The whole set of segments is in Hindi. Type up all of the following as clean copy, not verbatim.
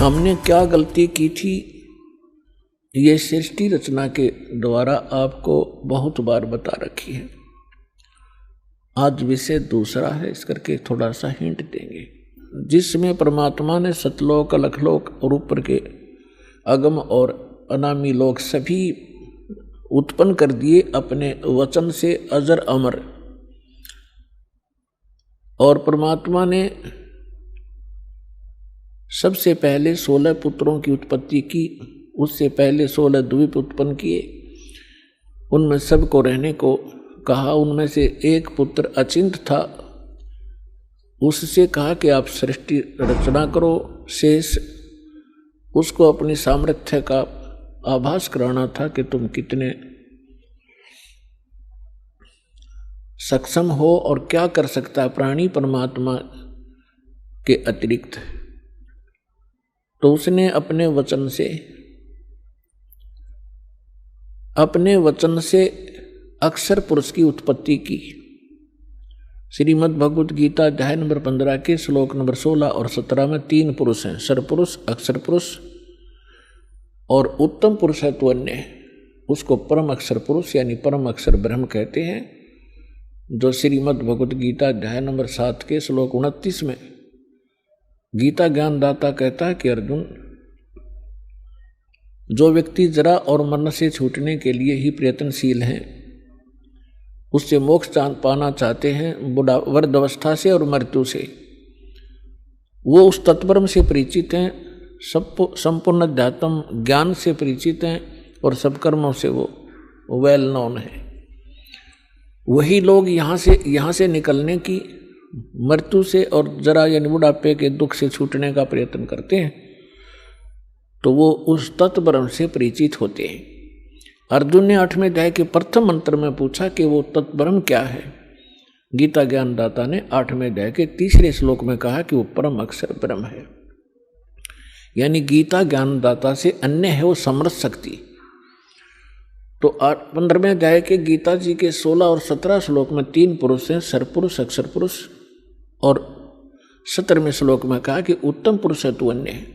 हमने क्या गलती की थी, ये सृष्टि रचना के द्वारा आपको बहुत बार बता रखी है। आज विषय दूसरा है, इस करके थोड़ा सा हिंट देंगे, जिसमें परमात्मा ने सतलोक, अलखलोक और ऊपर के अगम और अनामी लोक सभी उत्पन्न कर दिए अपने वचन से अजर अमर। और परमात्मा ने सबसे पहले 16 पुत्रों की उत्पत्ति की, उससे पहले 16 द्वीप उत्पन्न किए, उनमें सबको रहने को कहा। उनमें से एक पुत्र अचिंत था, उससे कहा कि आप सृष्टि रचना करो। शेष उसको अपनी सामर्थ्य का आभास कराना था कि तुम कितने सक्षम हो और क्या कर सकता है प्राणी परमात्मा के अतिरिक्त। तो उसने अपने वचन से अक्षर पुरुष की उत्पत्ति की। श्रीमद् भगवद गीता अध्याय नंबर 15 के श्लोक नंबर 16 और 17 में 3 पुरुष हैं, सरपुरुष, अक्षर पुरुष और उत्तम पुरुष है तो अन्य, उसको परम अक्षर पुरुष यानी परम अक्षर ब्रह्म कहते हैं। जो श्रीमद् भगवद गीता अध्याय नंबर 7 के श्लोक 29 में गीता ज्ञानदाता कहता है कि अर्जुन, जो व्यक्ति जरा और मरण से छूटने के लिए ही प्रयत्नशील हैं, उससे मोक्ष पाना चाहते हैं, वृद्धावस्था से और मृत्यु से, वो उस तत्परम से परिचित हैं, संपूर्ण अध्यात्म ज्ञान से परिचित हैं और सब कर्मों से वो वेल नोन है। वही लोग यहाँ से निकलने की, मृत्यु से और जरा यानी बुढ़ापे के दुख से छूटने का प्रयत्न करते हैं, तो वो उस तत्ब्रह्म से परिचित होते हैं। अर्जुन ने 8वें अध्याय के प्रथम मंत्र में पूछा कि वो तत्ब्रह्म क्या है। गीता ज्ञानदाता ने 8वें अध्याय के 3रे श्लोक में कहा कि वो परम अक्षर ब्रह्म है। यानी गीता ज्ञानदाता से अन्य है वो समर्थ शक्ति। तो 15वें अध्याय के गीता जी के 16 और 17 श्लोक में 3 पुरुष हैं, सरपुरुष, अक्षर पुरुष, और 17वें श्लोक में कहा कि उत्तम पुरुष है तू अन्य है।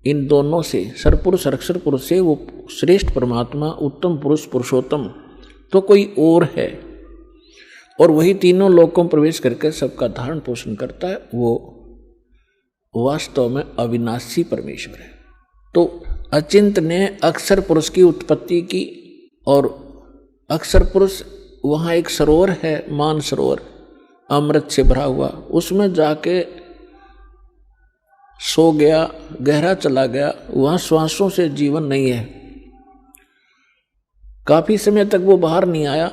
इन दोनों से, सरपुरुष और अक्षर पुरुष से वो श्रेष्ठ परमात्मा, उत्तम पुरुष, पुरुषोत्तम तो कोई और है, और वही तीनों लोकों में प्रवेश करके सबका धारण पोषण करता है। वो वास्तव में अविनाशी परमेश्वर है। तो अचिंत ने अक्षर पुरुष की उत्पत्ति की, और अक्षर पुरुष वहाँ एक सरोवर है, मान सरोवर, अमृत से भरा हुआ, उसमें जाके सो गया, गहरा चला गया। वहाँ श्वासों से जीवन नहीं है, काफी समय तक वो बाहर नहीं आया।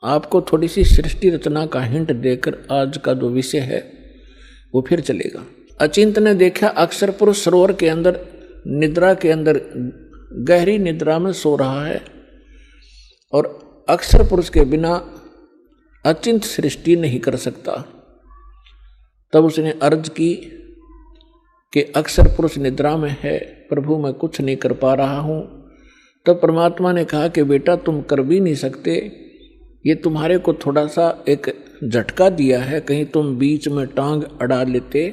आपको थोड़ी सी सृष्टि रचना का हिंट देकर आज का जो विषय है वो फिर चलेगा। अचिंत ने देखा अक्षर पुरुष सरोवर के अंदर, निद्रा के अंदर, गहरी निद्रा में सो रहा है, और अक्षर पुरुष के बिना अचिंत सृष्टि नहीं कर सकता। तब उसने अर्ज की कि अक्षर पुरुष निद्रा में है, प्रभु मैं कुछ नहीं कर पा रहा हूं। तब परमात्मा ने कहा कि बेटा तुम कर भी नहीं सकते, ये तुम्हारे को थोड़ा सा एक झटका दिया है, कहीं तुम बीच में टांग अड़ा लेते।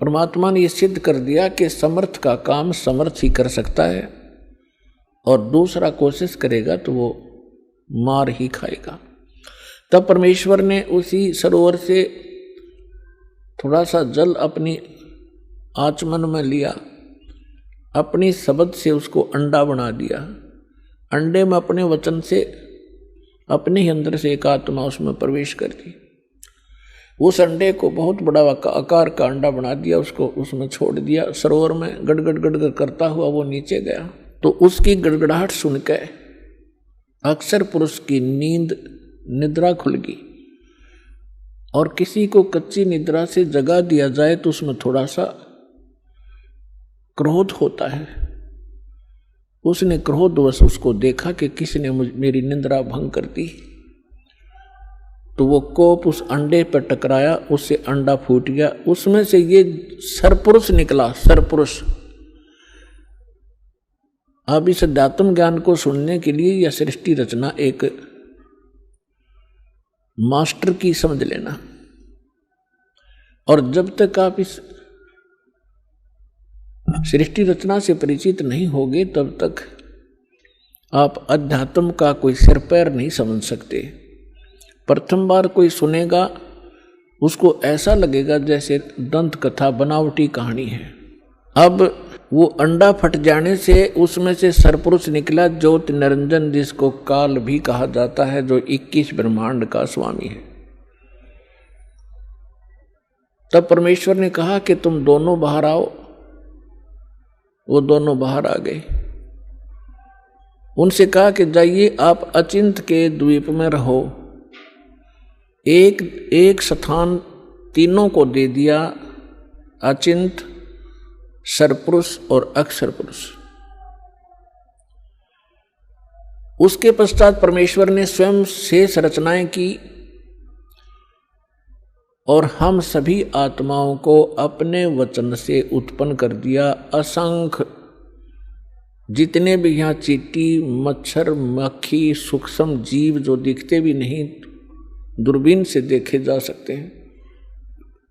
परमात्मा ने ये सिद्ध कर दिया कि समर्थ का काम समर्थ ही कर सकता है, और दूसरा कोशिश करेगा तो वो मार ही खाएगा। तब परमेश्वर ने उसी सरोवर से थोड़ा सा जल अपनी आचमन में लिया, अपनी शब्द से उसको अंडा बना दिया। अंडे में अपने वचन से, अपने ही अंदर से एक आत्मा उसमें प्रवेश कर दी। उस अंडे को बहुत बड़ा आकार का अंडा बना दिया, उसको उसमें छोड़ दिया। सरोवर में गड़गड़ गड़गड़ करता हुआ वो नीचे गया। तो उसकी गड़गड़ाहट सुन के अक्षर पुरुष की निद्रा खुल गई। और किसी को कच्ची निद्रा से जगा दिया जाए तो उसमें थोड़ा सा क्रोध होता है। उसने क्रोधवश उसको देखा कि किसी ने मेरी निद्रा भंग कर दी, तो वो कोप उस अंडे पर टकराया, उससे अंडा फूट गया, उसमें से ये सरपुरुष निकला, सरपुरुष। अब इस अध्यात्म ज्ञान को सुनने के लिए यह सृष्टि रचना एक मास्टर की समझ लेना। और जब तक आप इस सृष्टि रचना से परिचित नहीं होगे तब तक आप अध्यात्म का कोई सिर पैर नहीं समझ सकते। प्रथम बार कोई सुनेगा उसको ऐसा लगेगा जैसे दंत कथा बनावटी कहानी है। अब वो अंडा फट जाने से उसमें से सरपुरुष निकला ज्योति निरंजन, जिसको काल भी कहा जाता है, जो 21 ब्रह्मांड का स्वामी है। तब परमेश्वर ने कहा कि तुम दोनों बाहर आओ। वो दोनों बाहर आ गए। उनसे कहा कि जाइए आप अचिंत के द्वीप में रहो। एक स्थान तीनों को दे दिया, अचिंत, सरपुरुष और अक्षर पुरुष। उसके पश्चात परमेश्वर ने स्वयं शेष रचनाएं की और हम सभी आत्माओं को अपने वचन से उत्पन्न कर दिया। असंख्य जितने भी यहाँ चींटी, मच्छर, मक्खी, सूक्ष्म जीव जो दिखते भी नहीं, दूरबीन से देखे जा सकते हैं,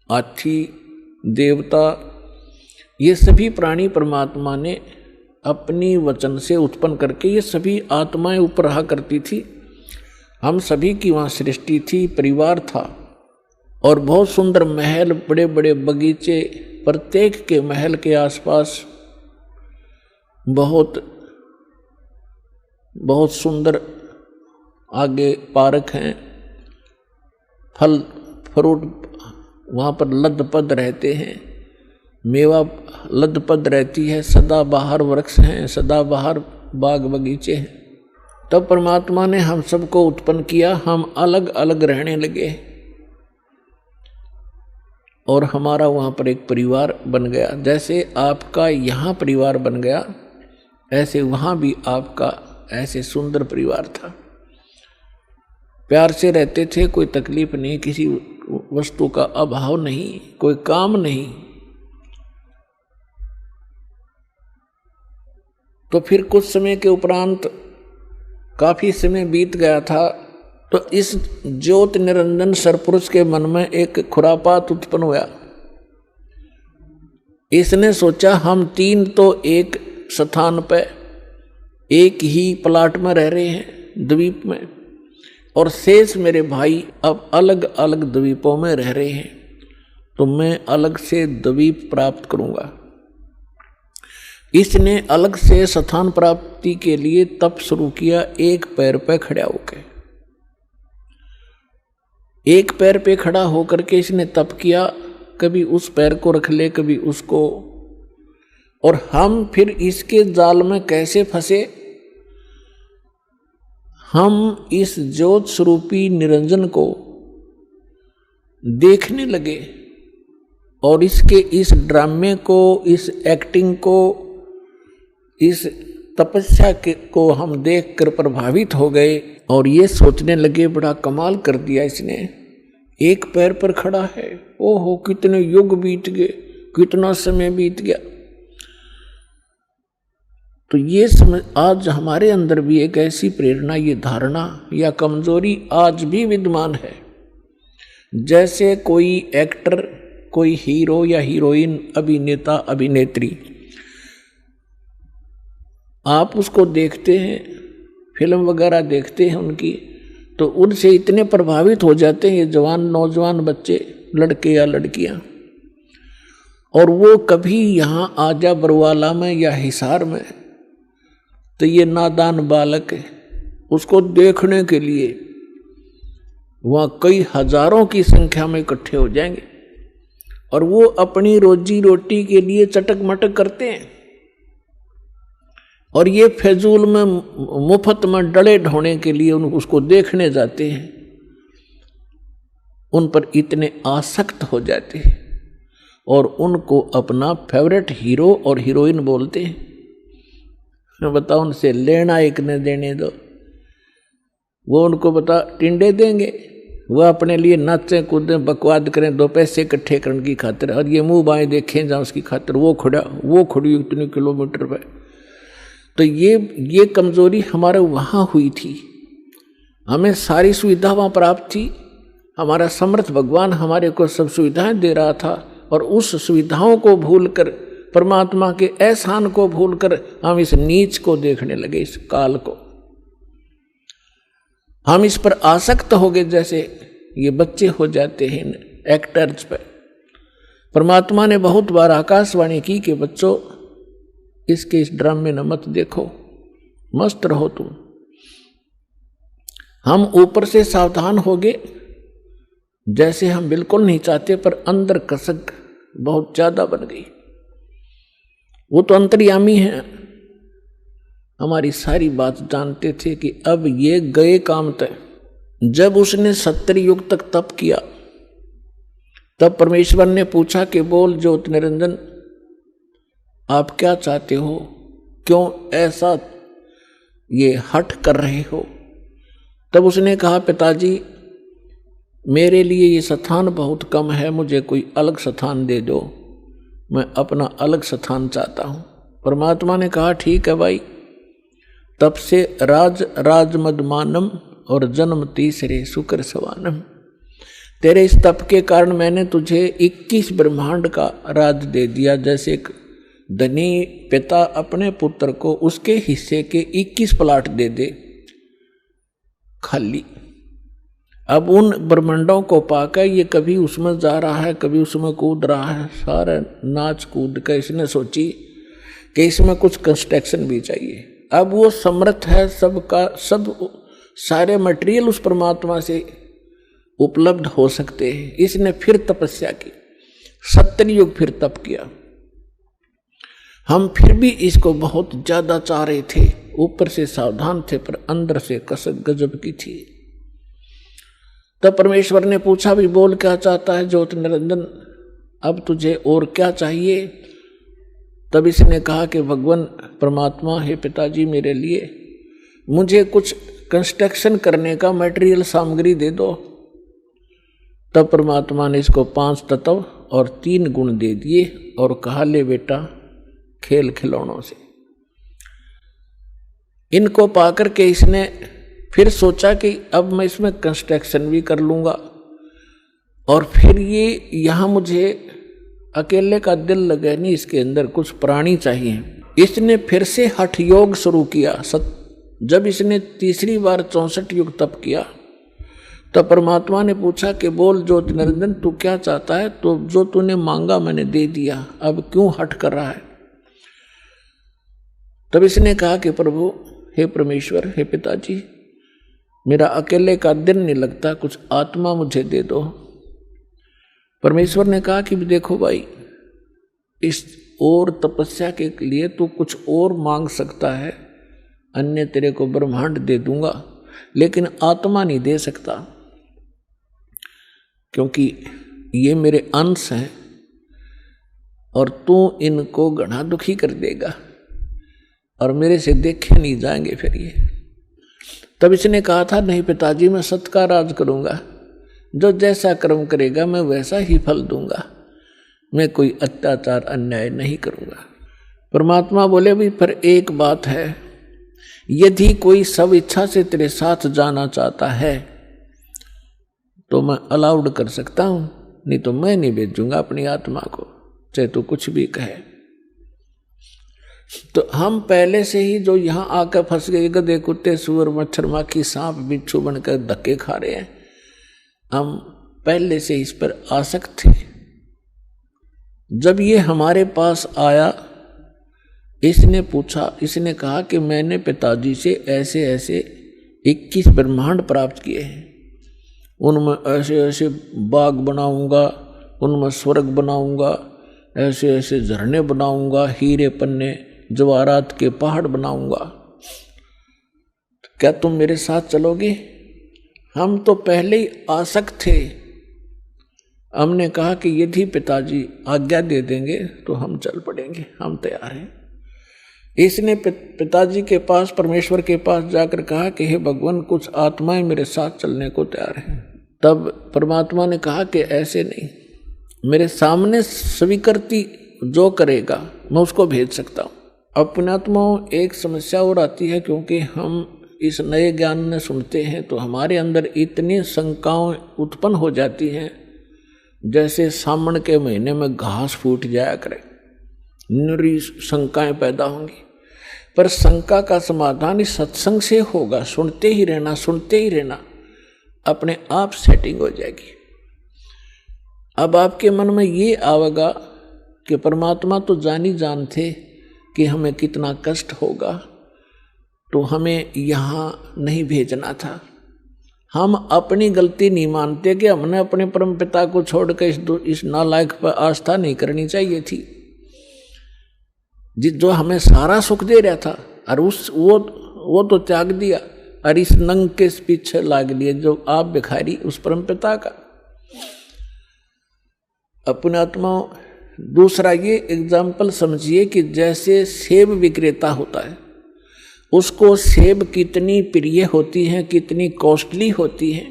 हाथी, देवता, ये सभी प्राणी परमात्मा ने अपनी वचन से उत्पन्न करके, ये सभी आत्माएं ऊपर रहा करती थी। हम सभी की वहाँ सृष्टि थी, परिवार था और बहुत सुंदर महल, बड़े बड़े बगीचे, प्रत्येक के महल के आसपास बहुत बहुत सुंदर आगे पार्क हैं, फल फ्रूट वहाँ पर लदपद रहते हैं, मेवा लदपद रहती है, सदाबहार वृक्ष हैं, सदाबहार बाग बगीचे हैं। तब परमात्मा ने हम सबको उत्पन्न किया, हम अलग अलग रहने लगे और हमारा वहाँ पर एक परिवार बन गया। जैसे आपका यहाँ परिवार बन गया, ऐसे वहाँ भी आपका ऐसे सुंदर परिवार था। प्यार से रहते थे, कोई तकलीफ नहीं, किसी वस्तु का अभाव नहीं, कोई काम नहीं। तो फिर कुछ समय के उपरांत काफी समय बीत गया था, तो इस ज्योति निरंजन सरपुरुष के मन में एक खुरापात उत्पन्न हुआ। इसने सोचा हम तीन तो एक स्थान पे एक ही प्लाट में रह रहे हैं, द्वीप में, और शेष मेरे भाई अब अलग अलग द्वीपों में रह रहे हैं, तो मैं अलग से द्वीप प्राप्त करूंगा। इसने अलग से स्थान प्राप्ति के लिए तप शुरू किया, एक पैर पे खड़ा होकर। एक पैर पे खड़ा होकर के इसने तप किया, कभी उस पैर को रख ले, कभी उसको, और हम फिर इसके जाल में कैसे फंसे। हम इस ज्योत स्वरूपी निरंजन को देखने लगे और इसके इस ड्रामे को, इस एक्टिंग को, इस तपस्या को हम देखकर प्रभावित हो गए और ये सोचने लगे बड़ा कमाल कर दिया इसने, एक पैर पर खड़ा है, ओहो कितने युग बीत गए, कितना समय बीत गया। तो ये समझ, आज हमारे अंदर भी एक ऐसी प्रेरणा, ये धारणा या कमजोरी आज भी विद्यमान है। जैसे कोई एक्टर, कोई हीरो या हीरोइन, अभिनेता, अभिनेत्री, आप उसको देखते हैं, फिल्म वगैरह देखते हैं उनकी, तो उनसे इतने प्रभावित हो जाते हैं ये जवान नौजवान बच्चे, लड़के या लड़कियां, और वो कभी यहाँ आजा बरवाला में या हिसार में, तो ये नादान बालक है, उसको देखने के लिए वहाँ कई हजारों की संख्या में इकट्ठे हो जाएंगे और वो अपनी रोजी रोटी के लिए चटक मटक करते हैं और ये फजूल में मुफ्त में डले ढोने के लिए उसको देखने जाते हैं, उन पर इतने आसक्त हो जाते हैं और उनको अपना फेवरेट हीरो और हीरोइन बोलते हैं। मैं बताऊं, उनसे लेना एक न देने दो, वो उनको बता टिंडे देंगे, वो अपने लिए नाचें कूदें बकवाद करें, दो पैसे इकट्ठे करने की खातिर, और ये मुंह बाएं देखें जहाँ उसकी खातिर वो खड़ी इतने किलोमीटर पे। तो ये कमजोरी हमारे वहाँ हुई थी। हमें सारी सुविधा वहाँ प्राप्त थी, हमारा समर्थ भगवान हमारे को सब सुविधाएं दे रहा था और उस सुविधाओं को भूलकर परमात्मा के एहसान को भूलकर हम इस नीच को देखने लगे, इस काल को। हम इस पर आसक्त हो गए, जैसे ये बच्चे हो जाते हैं एक्टर्स पर। परमात्मा ने बहुत बार आकाशवाणी की कि बच्चों इसके इस ड्रामे न मत देखो, मस्त रहो तुम। हम ऊपर से सावधान हो गए, जैसे हम बिल्कुल नहीं चाहते, पर अंदर कसक बहुत ज्यादा बन गई। वो तो अंतर्यामी है, हमारी सारी बात जानते थे कि अब ये गए काम तय। जब उसने 70 युग तक तप किया, तब परमेश्वर ने पूछा कि बोल ज्योत निरंजन, आप क्या चाहते हो, क्यों ऐसा ये हठ कर रहे हो। तब उसने कहा पिताजी मेरे लिए ये स्थान बहुत कम है, मुझे कोई अलग स्थान दे दो, मैं अपना अलग स्थान चाहता हूं। परमात्मा ने कहा ठीक है भाई, तब से राजमदमानम और जन्म तीसरे शुक्र सवानम। तेरे इस तप के कारण मैंने तुझे 21 ब्रह्मांड का राज दे दिया। जैसे एक धनी पिता अपने पुत्र को उसके हिस्से के 21 प्लाट दे दे खाली। अब उन ब्रह्मांडों को पाकर ये कभी उसमें जा रहा है, कभी उसमें कूद रहा है, सारा नाच कूद कर इसने सोची कि इसमें कुछ कंस्ट्रक्शन भी चाहिए। अब वो समर्थ है, सबका सब सारे मटेरियल उस परमात्मा से उपलब्ध हो सकते हैं। इसने फिर तपस्या की, 70 युग फिर तप किया। हम फिर भी इसको बहुत ज्यादा चाह रहे थे, ऊपर से सावधान थे पर अंदर से कसक गजब की थी। तब परमेश्वर ने पूछा भी बोल क्या चाहता है ज्योत निरंजन, अब तुझे और क्या चाहिए। तब इसने कहा कि भगवान परमात्मा हे पिताजी मेरे लिए मुझे कुछ कंस्ट्रक्शन करने का मटेरियल सामग्री दे दो। तब परमात्मा ने इसको 5 तत्व और 3 गुण दे दिए और कहा ले बेटा खेल खिलौनों से। इनको पाकर के इसने फिर सोचा कि अब मैं इसमें कंस्ट्रक्शन भी कर लूंगा और फिर ये यहाँ मुझे अकेले का दिल लगे नहीं, इसके अंदर कुछ प्राणी चाहिए। इसने फिर से हठ योग शुरू किया। जब इसने तीसरी बार 64 युग तप किया तब परमात्मा ने पूछा कि बोल ज्योति निरंजन तू क्या चाहता है। तो जो तूने मांगा मैंने दे दिया, अब क्यों हठ कर रहा है। तब इसने कहा कि प्रभु हे परमेश्वर हे पिताजी मेरा अकेले का दिन नहीं लगता, कुछ आत्मा मुझे दे दो। परमेश्वर ने कहा कि देखो भाई इस और तपस्या के लिए तू कुछ और मांग सकता है, अन्य तेरे को ब्रह्मांड दे दूंगा, लेकिन आत्मा नहीं दे सकता क्योंकि ये मेरे अंश हैं और तू इनको घना दुखी कर देगा और मेरे से देखे नहीं जाएंगे फिर ये। तब इसने कहा था नहीं पिताजी मैं सत्य का राज करूंगा, जो जैसा कर्म करेगा मैं वैसा ही फल दूंगा, मैं कोई अत्याचार अन्याय नहीं करूंगा। परमात्मा बोले भी पर एक बात है, यदि कोई सब इच्छा से तेरे साथ जाना चाहता है तो मैं अलाउड कर सकता हूं, नहीं तो मैं नहीं भेजूंगा अपनी आत्मा को, चाहे तो कुछ भी कहे। तो हम पहले से ही जो यहां आकर फंस गए, गधे कुत्ते सूअर मच्छर माखी सांप बिच्छू बनकर धक्के खा रहे हैं, हम पहले से इस पर आसक्त थे। जब ये हमारे पास आया इसने पूछा, इसने कहा कि मैंने पिताजी से ऐसे ऐसे 21 ब्रह्मांड प्राप्त किए हैं, उनमें ऐसे ऐसे बाग बनाऊंगा, उनमें स्वर्ग बनाऊंगा, ऐसे ऐसे झरने बनाऊंगा, हीरे पन्ने जवाहरात के पहाड़ बनाऊंगा, क्या तुम मेरे साथ चलोगे। हम तो पहले ही आसक्त थे। हमने कहा कि यदि पिताजी आज्ञा दे देंगे तो हम चल पड़ेंगे, हम तैयार हैं। इसने पिताजी के पास परमेश्वर के पास जाकर कहा कि हे भगवान कुछ आत्माएं मेरे साथ चलने को तैयार हैं। तब परमात्मा ने कहा कि ऐसे नहीं, मेरे सामने स्वीकृति जो करेगा मैं उसको भेज सकता हूँ। अपनात्माओं एक समस्या और आती है, क्योंकि हम इस नए ज्ञान में सुनते हैं तो हमारे अंदर इतनी शंकाएं उत्पन्न हो जाती हैं जैसे सावन के महीने में घास फूट जाया करे, निरी शंकाएं पैदा होंगी। पर शंका का समाधान इस सत्संग से होगा। सुनते ही रहना, सुनते ही रहना, अपने आप सेटिंग हो जाएगी। अब आपके मन में ये आवेगा कि परमात्मा तो जानी जानते कि हमें कितना कष्ट होगा, तो हमें यहाँ नहीं भेजना था। हम अपनी गलती नहीं मानते कि हमने अपने परम पिता को छोड़कर इस नालायक पर आस्था नहीं करनी चाहिए थी, जो हमें सारा सुख दे रहा था, और वो तो त्याग दिया, और इस नंग के पीछे लाग लिए जो आप भिखारी उस परम पिता का। अपने आत्मा। दूसरा ये एग्जाम्पल समझिए कि जैसे सेब विक्रेता होता है, उसको सेब कितनी प्रिय होती है, कितनी कॉस्टली होती है।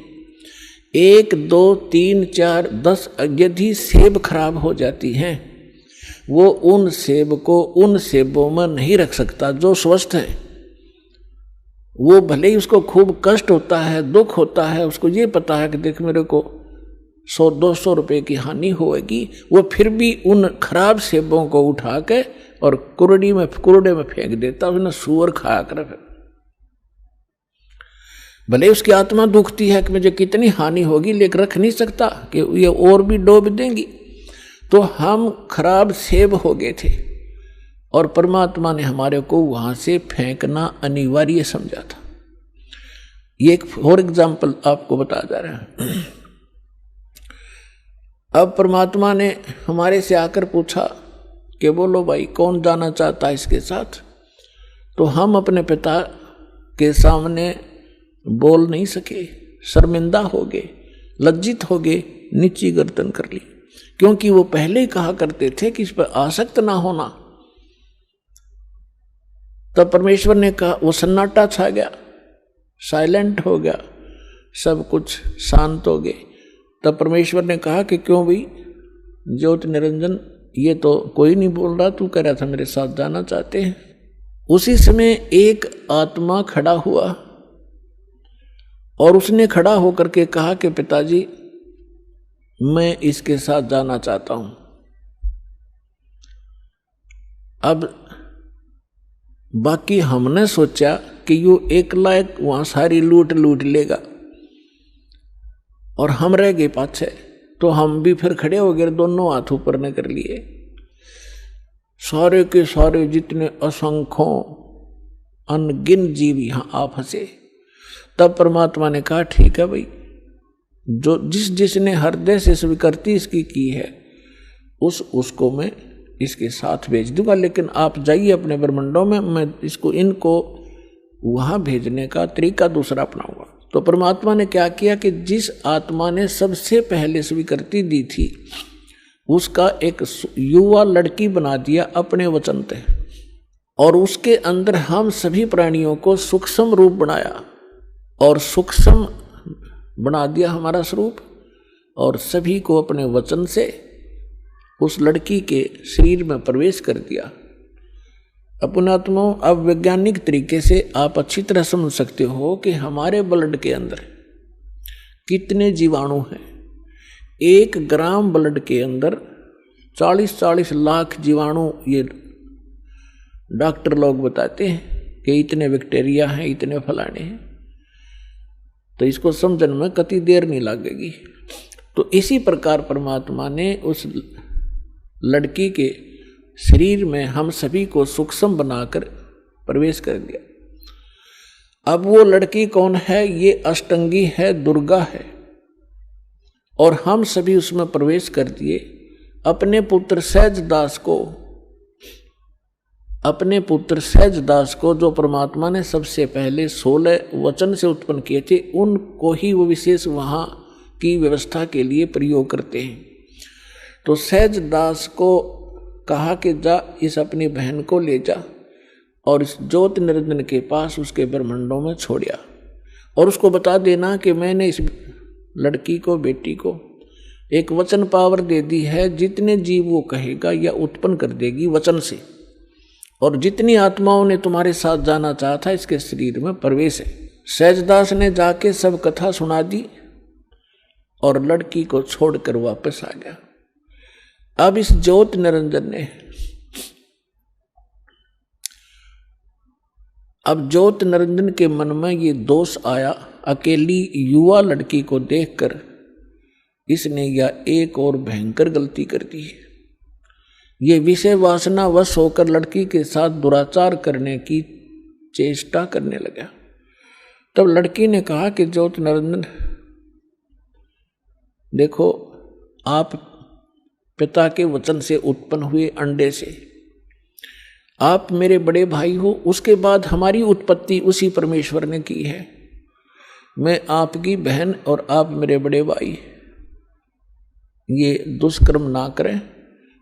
1, 2, 3, 4, 10 यदि सेब खराब हो जाती हैं, वो उन सेब को उन सेबों में नहीं रख सकता जो स्वस्थ है। वो भले ही उसको खूब कष्ट होता है, दुख होता है, उसको ये पता है कि देख मेरे को 100-200 रुपए की हानि होगी, वो फिर भी उन खराब सेबों को उठा के और कुरडे में फेंक देता, उसने सूअर खाया कर। भले उसकी आत्मा दुखती है कि मुझे कितनी हानि होगी, लेकिन रख नहीं सकता कि ये और भी डूब देंगी। तो हम खराब सेब हो गए थे और परमात्मा ने हमारे को वहां से फेंकना अनिवार्य समझा था। ये एक और एग्जाम्पल आपको बता जा रहा है। अब परमात्मा ने हमारे से आकर पूछा कि बोलो भाई कौन जाना चाहता है इसके साथ। तो हम अपने पिता के सामने बोल नहीं सके, शर्मिंदा हो गए, लज्जित हो गए, नीची गर्दन कर ली, क्योंकि वो पहले ही कहा करते थे कि इस पर आसक्त ना होना। तब परमेश्वर ने कहा, वो सन्नाटा छा गया, साइलेंट हो गया, सब कुछ शांत हो गए। तब परमेश्वर ने कहा कि क्यों भाई ज्योत निरंजन, ये तो कोई नहीं बोल रहा, तू कह रहा था मेरे साथ जाना चाहते हैं। उसी समय एक आत्मा खड़ा हुआ और उसने खड़ा होकर के कहा कि पिताजी मैं इसके साथ जाना चाहता हूं। अब बाकी हमने सोचा कि यू एकला एक वहां सारी लूट लेगा और हम रह गए पाछे, तो हम भी फिर खड़े हो गए, दोनों हाथ ऊपर न कर लिए। सारे के सारे जितने असंख्यों अनगिन जीव यहां आप हंसे। तब परमात्मा ने कहा ठीक है भाई, जो जिसने हृदय से स्वीकृति इसकी की है उसको मैं इसके साथ भेज दूंगा, लेकिन आप जाइए अपने ब्रह्मंडों में, मैं इनको वहां भेजने का तरीका दूसरा अपनाऊंगा। तो परमात्मा ने क्या किया कि जिस आत्मा ने सबसे पहले स्वीकृति दी थी उसका एक युवा लड़की बना दिया अपने वचन पे, और उसके अंदर हम सभी प्राणियों को सूक्ष्म रूप बनाया और सूक्ष्म बना दिया हमारा स्वरूप, और सभी को अपने वचन से उस लड़की के शरीर में प्रवेश कर दिया। अपनात्मा, अब वैज्ञानिक तरीके से आप अच्छी तरह समझ सकते हो कि हमारे ब्लड के अंदर कितने जीवाणु हैं। 1 ग्राम ब्लड के अंदर 40-40 लाख जीवाणु, ये डॉक्टर लोग बताते हैं कि इतने बैक्टीरिया हैं, इतने फलाने हैं। तो इसको समझने में कति देर नहीं लगेगी। तो इसी प्रकार परमात्मा ने उस लड़की के शरीर में हम सभी को सूक्ष्म बनाकर प्रवेश कर दिया। अब वो लड़की कौन है? ये अष्टंगी है, दुर्गा है, और हम सभी उसमें प्रवेश कर दिए। अपने पुत्र सहजदास को जो परमात्मा ने सबसे पहले 16 वचन से उत्पन्न किए थे, उनको ही वो विशेष वहां की व्यवस्था के लिए प्रयोग करते हैं। तो सहजदास को कहा कि जा इस अपनी बहन को ले जा और इस ज्योत निरंजन के पास उसके ब्रह्मंडों में छोड़िया, और उसको बता देना कि मैंने इस लड़की को, बेटी को एक वचन पावर दे दी है, जितने जीव वो कहेगा या उत्पन्न कर देगी वचन से, और जितनी आत्माओं ने तुम्हारे साथ जाना चाहा था इसके शरीर में प्रवेश है। सहजदास ने जाके सब कथा सुना दी और लड़की को छोड़कर वापस आ गया। अब इस ज्योत निरंजन ने अब ज्योत निरंजन के मन में ये दोष आया, अकेली युवा लड़की को देखकर इसने यह एक और भयंकर गलती कर दी। ये विषय वासना वश होकर लड़की के साथ दुराचार करने की चेष्टा करने लगा। तब लड़की ने कहा कि ज्योत निरंजन देखो, आप पिता के वचन से उत्पन्न हुए अंडे से, आप मेरे बड़े भाई हो, उसके बाद हमारी उत्पत्ति उसी परमेश्वर ने की है। मैं आपकी बहन और आप मेरे बड़े भाई, ये दुष्कर्म ना करें।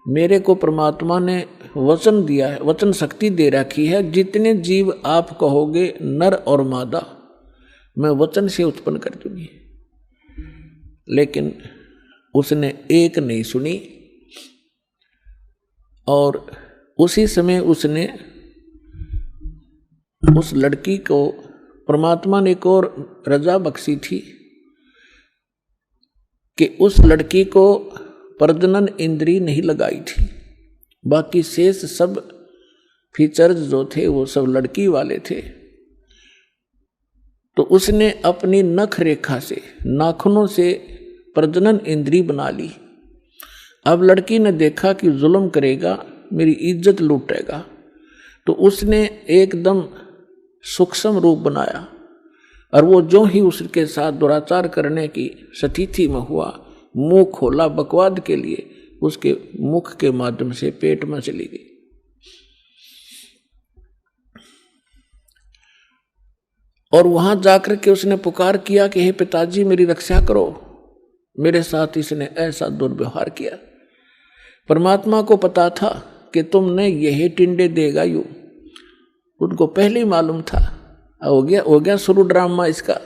मेरे को परमात्मा ने वचन दिया है, वचन शक्ति दे रखी है, जितने जीव आप कहोगे नर और मादा मैं वचन से उत्पन्न कर दूंगी। लेकिन उसने एक नहीं सुनी और उसी समय उसने उस लड़की को, परमात्मा ने एक और रजा बख्शी थी कि उस लड़की को प्रजनन इंद्री नहीं लगाई थी, बाकी शेष सब फीचर्स जो थे वो सब लड़की वाले थे। तो उसने अपनी नख रेखा से, नाखूनों से प्रजनन इंद्री बना ली। अब लड़की ने देखा कि जुल्म करेगा, मेरी इज्जत लूटेगा, तो उसने एकदम सूक्ष्म रूप बनाया और वो जो ही उसके साथ दुराचार करने की स्थिति में हुआ, मुंह खोला बकवाद के लिए, उसके मुख के माध्यम से पेट में चली गई। और वहां जाकर के उसने पुकार किया कि हे पिताजी मेरी रक्षा करो, मेरे साथ इसने ऐसा दुर्व्यवहार किया। परमात्मा को पता था कि तुमने यही टिंडे देगा यू, उनको पहले ही मालूम था। हो गया शुरू ड्रामा इसका।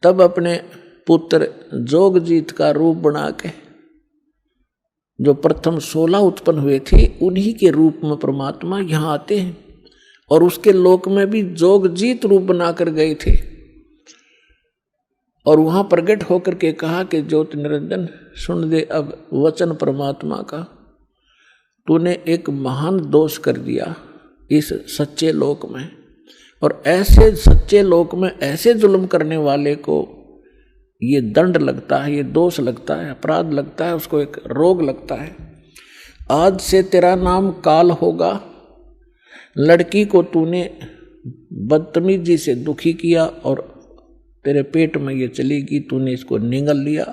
तब अपने पुत्र जोगजीत का रूप बना के, जो प्रथम 16 उत्पन्न हुए थे, उन्हीं के रूप में परमात्मा यहाँ आते हैं और उसके लोक में भी जोगजीत रूप बनाकर गए थे। और वहां प्रकट होकर के कहा कि ज्योत निरंजन सुन दे अब वचन परमात्मा का, तूने एक महान दोष कर दिया इस सच्चे लोक में, और ऐसे सच्चे लोक में ऐसे जुल्म करने वाले को ये दंड लगता है, ये दोष लगता है, अपराध लगता है, उसको एक रोग लगता है। आज से तेरा नाम काल होगा। लड़की को तूने बदतमीजी से दुखी किया और तेरे पेट में ये चलेगी, तूने इसको निगल लिया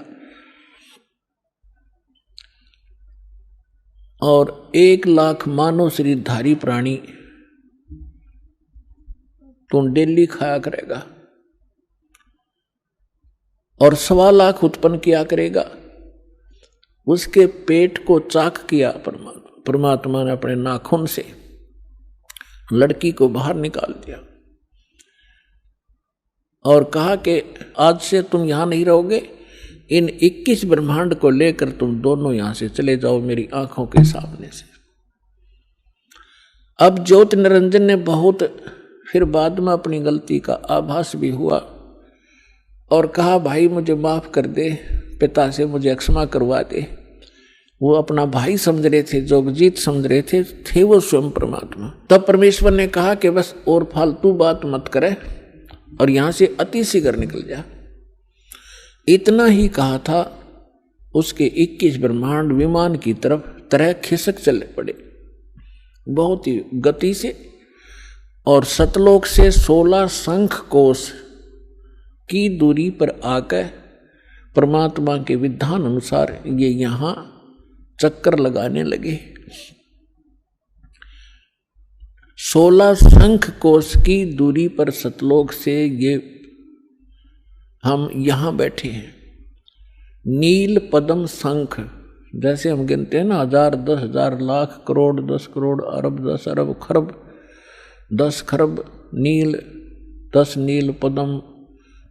और 1 लाख मानव शरीरधारी प्राणी तू डेली खाया करेगा और 1.25 लाख उत्पन्न किया करेगा। उसके पेट को चाक किया परमात्मा ने अपने नाखून से, लड़की को बाहर निकाल दिया और कहा कि आज से तुम यहां नहीं रहोगे, इन 21 ब्रह्मांड को लेकर तुम दोनों यहां से चले जाओ मेरी आंखों के सामने से। अब ज्योत निरंजन ने बहुत फिर बाद में अपनी गलती का आभास भी हुआ और कहा भाई मुझे माफ कर दे, पिता से मुझे क्षमा करवा दे। वो अपना भाई समझ रहे थे, जोगजीत समझ रहे थे वो स्वयं परमात्मा। तब परमेश्वर ने कहा कि बस और फालतू बात मत करे और यहां से अति शीघ्र निकल जा। इतना ही कहा था, उसके 21 ब्रह्मांड विमान की तरह खिसक चले पड़े बहुत ही गति से, और सतलोक से 16 शंख कोश की दूरी पर आकर परमात्मा के विधान अनुसार ये यहां चक्कर लगाने लगे। 16 शंख कोश की दूरी पर सतलोक से ये हम यहां बैठे हैं। नील पद्म शंख, जैसे हम गिनते हैं ना 1000, 10,000, लाख, करोड़, 10 करोड़, अरब, 10 अरब, खरब, 10 खरब नील, 10 नील पद्म,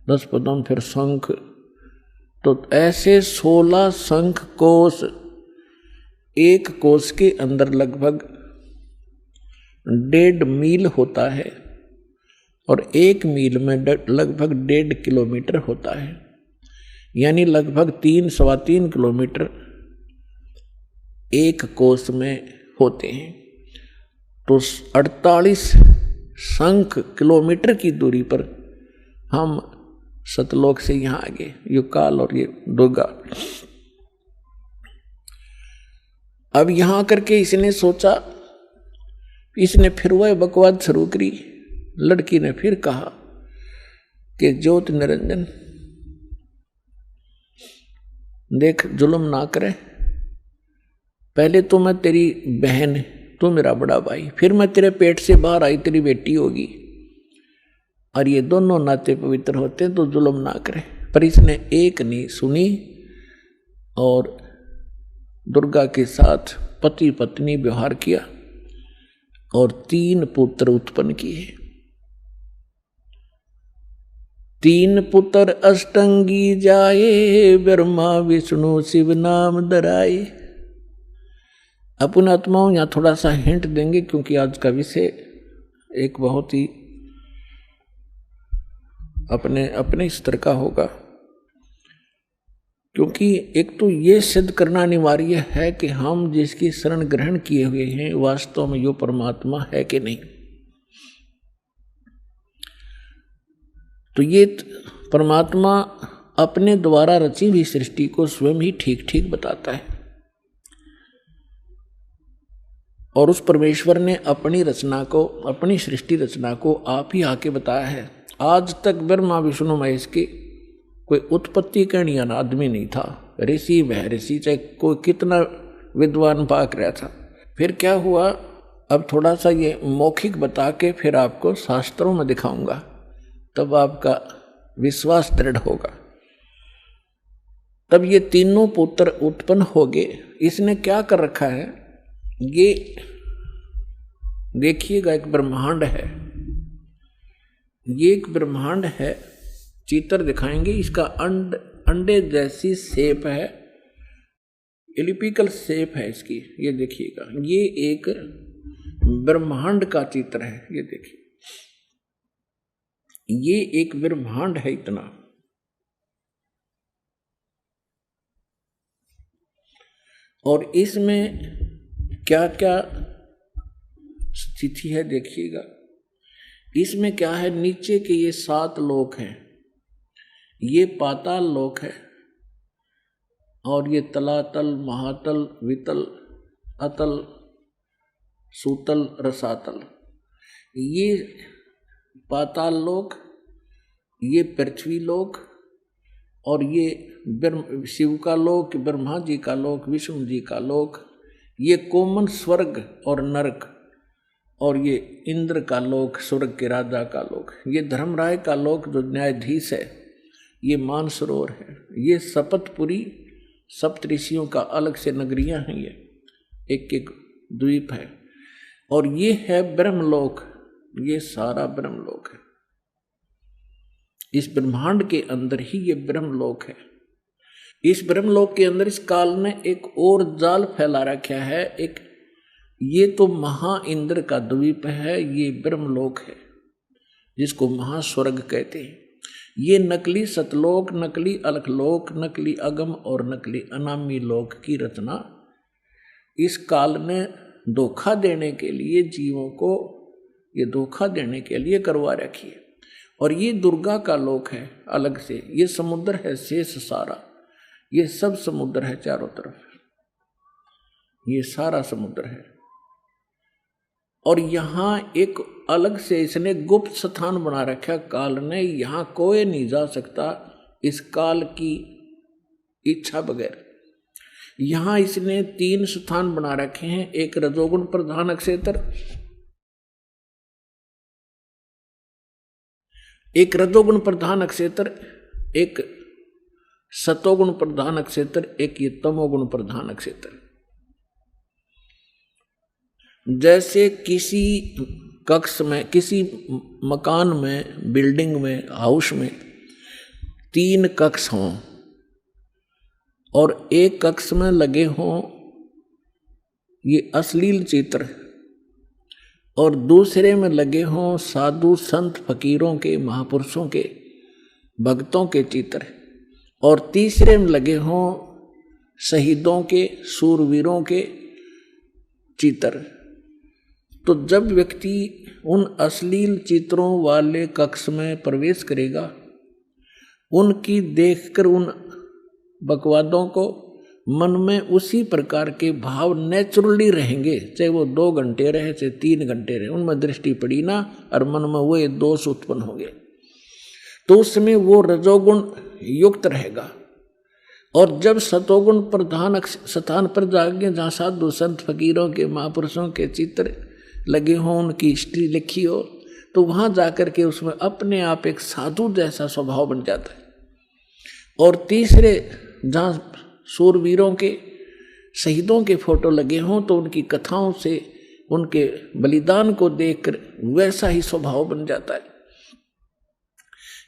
10 पद्म, फिर शंख। तो ऐसे 16 शंख कोश, एक कोश के अंदर लगभग 1.5 मील होता है और 1 मील में लगभग 1.5 किलोमीटर होता है, यानी लगभग 3-3.25 किलोमीटर एक कोश में होते हैं। तो 48 संख्य किलोमीटर की दूरी पर हम सतलोक से यहां आ गए, ये काल और ये दुर्गा। अब यहां करके इसने सोचा, इसने फिर वह बकवाद शुरू करी। लड़की ने फिर कहा कि ज्योत निरंजन देख, जुल्म ना करे, पहले तो मैं तेरी बहन, तू मेरा बड़ा भाई, फिर मैं तेरे पेट से बाहर आई, तेरी बेटी होगी, और ये दोनों नाते पवित्र होते हैं, तो जुल्म ना करे। पर इसने एक नहीं सुनी और दुर्गा के साथ पति पत्नी व्यवहार किया और 3 पुत्र उत्पन्न किए। 3 पुत्र अष्टंगी जाए, ब्रह्मा विष्णु शिव नाम धराए। अपन आत्माओं यहाँ थोड़ा सा हिंट देंगे, क्योंकि आज का विषय एक बहुत ही अपने स्तर का होगा। क्योंकि एक तो ये सिद्ध करना अनिवार्य है कि हम जिसकी शरण ग्रहण किए हुए हैं वास्तव में यो परमात्मा है कि नहीं। तो ये परमात्मा अपने द्वारा रची हुई सृष्टि को स्वयं ही ठीक ठीक बताता है, और उस परमेश्वर ने अपनी रचना को, अपनी सृष्टि रचना को आप ही आके बताया है। आज तक ब्रह्मा विष्णु महेश की कोई उत्पत्ति करने वाला आदमी नहीं था। ऋषि वह ऋषि, चाहे कोई कितना विद्वान पाक रहा था। फिर क्या हुआ, अब थोड़ा सा ये मौखिक बता के फिर आपको शास्त्रों में दिखाऊंगा, तब आपका विश्वास दृढ़ होगा। तब ये तीनों पुत्र उत्पन्न हो गए। इसने क्या कर रखा है, ये देखिएगा, एक ब्रह्मांड है, ये एक ब्रह्मांड है। चित्र दिखाएंगे, इसका अंडे जैसी शेप है, एलिपिकल शेप है इसकी। ये देखिएगा, ये एक ब्रह्मांड का चित्र है। ये देखिए, ये एक ब्रह्मांड है इतना। और इसमें क्या क्या स्थिति है देखिएगा। इसमें क्या है, नीचे के ये 7 लोक हैं, ये पाताल लोक है, और ये तलातल, महातल, वितल, अतल, सूतल, रसातल। ये पाताल लोक, ये पृथ्वी लोक, और ये शिव का लोक, ब्रह्मा जी का लोक, विष्णु जी का लोक, ये कोमन स्वर्ग और नरक, और ये इंद्र का लोक, स्वर्ग के राजा का लोक, ये धर्मराय का लोक जो न्यायाधीश है, ये मानसरोवर है, ये शपथपुरी सप्तऋषियों का अलग से नगरियां हैं, ये एक एक द्वीप है, और ये है ब्रह्मलोक। ये सारा ब्रह्मलोक है, इस ब्रह्मांड के अंदर ही ये ब्रह्मलोक है। इस ब्रह्मलोक के अंदर इस काल ने एक और जाल फैला रखा है। एक ये तो महा इंद्र का द्वीप है, ये ब्रह्मलोक है जिसको महास्वर्ग कहते हैं। ये नकली सतलोक, नकली अलखलोक, नकली अगम और नकली अनामी लोक की रचना इस काल ने धोखा देने के लिए, जीवों को ये धोखा देने के लिए करवा रखी है। और ये दुर्गा का लोक है अलग से। ये समुद्र है शेष सारा, ये सब समुद्र है चारों तरफ, ये सारा समुद्र है। और यहाँ एक अलग से इसने गुप्त स्थान बना रखा काल ने, यहाँ कोई नहीं जा सकता इस काल की इच्छा बगैर। यहाँ इसने 3 स्थान बना रखे हैं, एक रजोगुण प्रधान नक्षत्र, एक रजोगुण प्रधान नक्षत्र, एक सतोगुण प्रधान नक्षत्र, एक ये तमोगुण प्रधान नक्षत्र। जैसे किसी कक्ष में, किसी मकान में, बिल्डिंग में, हाउस में 3 कक्ष हों और एक कक्ष में लगे हों ये अश्लील चित्र, और दूसरे में लगे हों साधु संत फकीरों के, महापुरुषों के, भक्तों के चित्र, और तीसरे में लगे हों शहीदों के, सूरवीरों के चित्र, तो जब व्यक्ति उन अश्लील चित्रों वाले कक्ष में प्रवेश करेगा, उनकी देखकर उन बकवादों को मन में उसी प्रकार के भाव नेचुरली रहेंगे, चाहे वो 2 घंटे रहे चाहे 3 घंटे रहे, उनमें दृष्टि पड़ी ना और मन में वो दोष उत्पन्न होंगे, तो उसमें वो रजोगुण युक्त रहेगा। और जब सतोगुण प्रधान स्थान पर जाएंगे, जहाँ साधु संत फकीरों के महापुरुषों के चित्र लगे हों, उनकी हिस्ट्री लिखी हो, तो वहाँ जाकर के उसमें अपने आप एक साधु जैसा स्वभाव बन जाता है। और तीसरे, जहाँ सूरवीरों के शहीदों के फोटो लगे हों, तो उनकी कथाओं से उनके बलिदान को देखकर वैसा ही स्वभाव बन जाता है।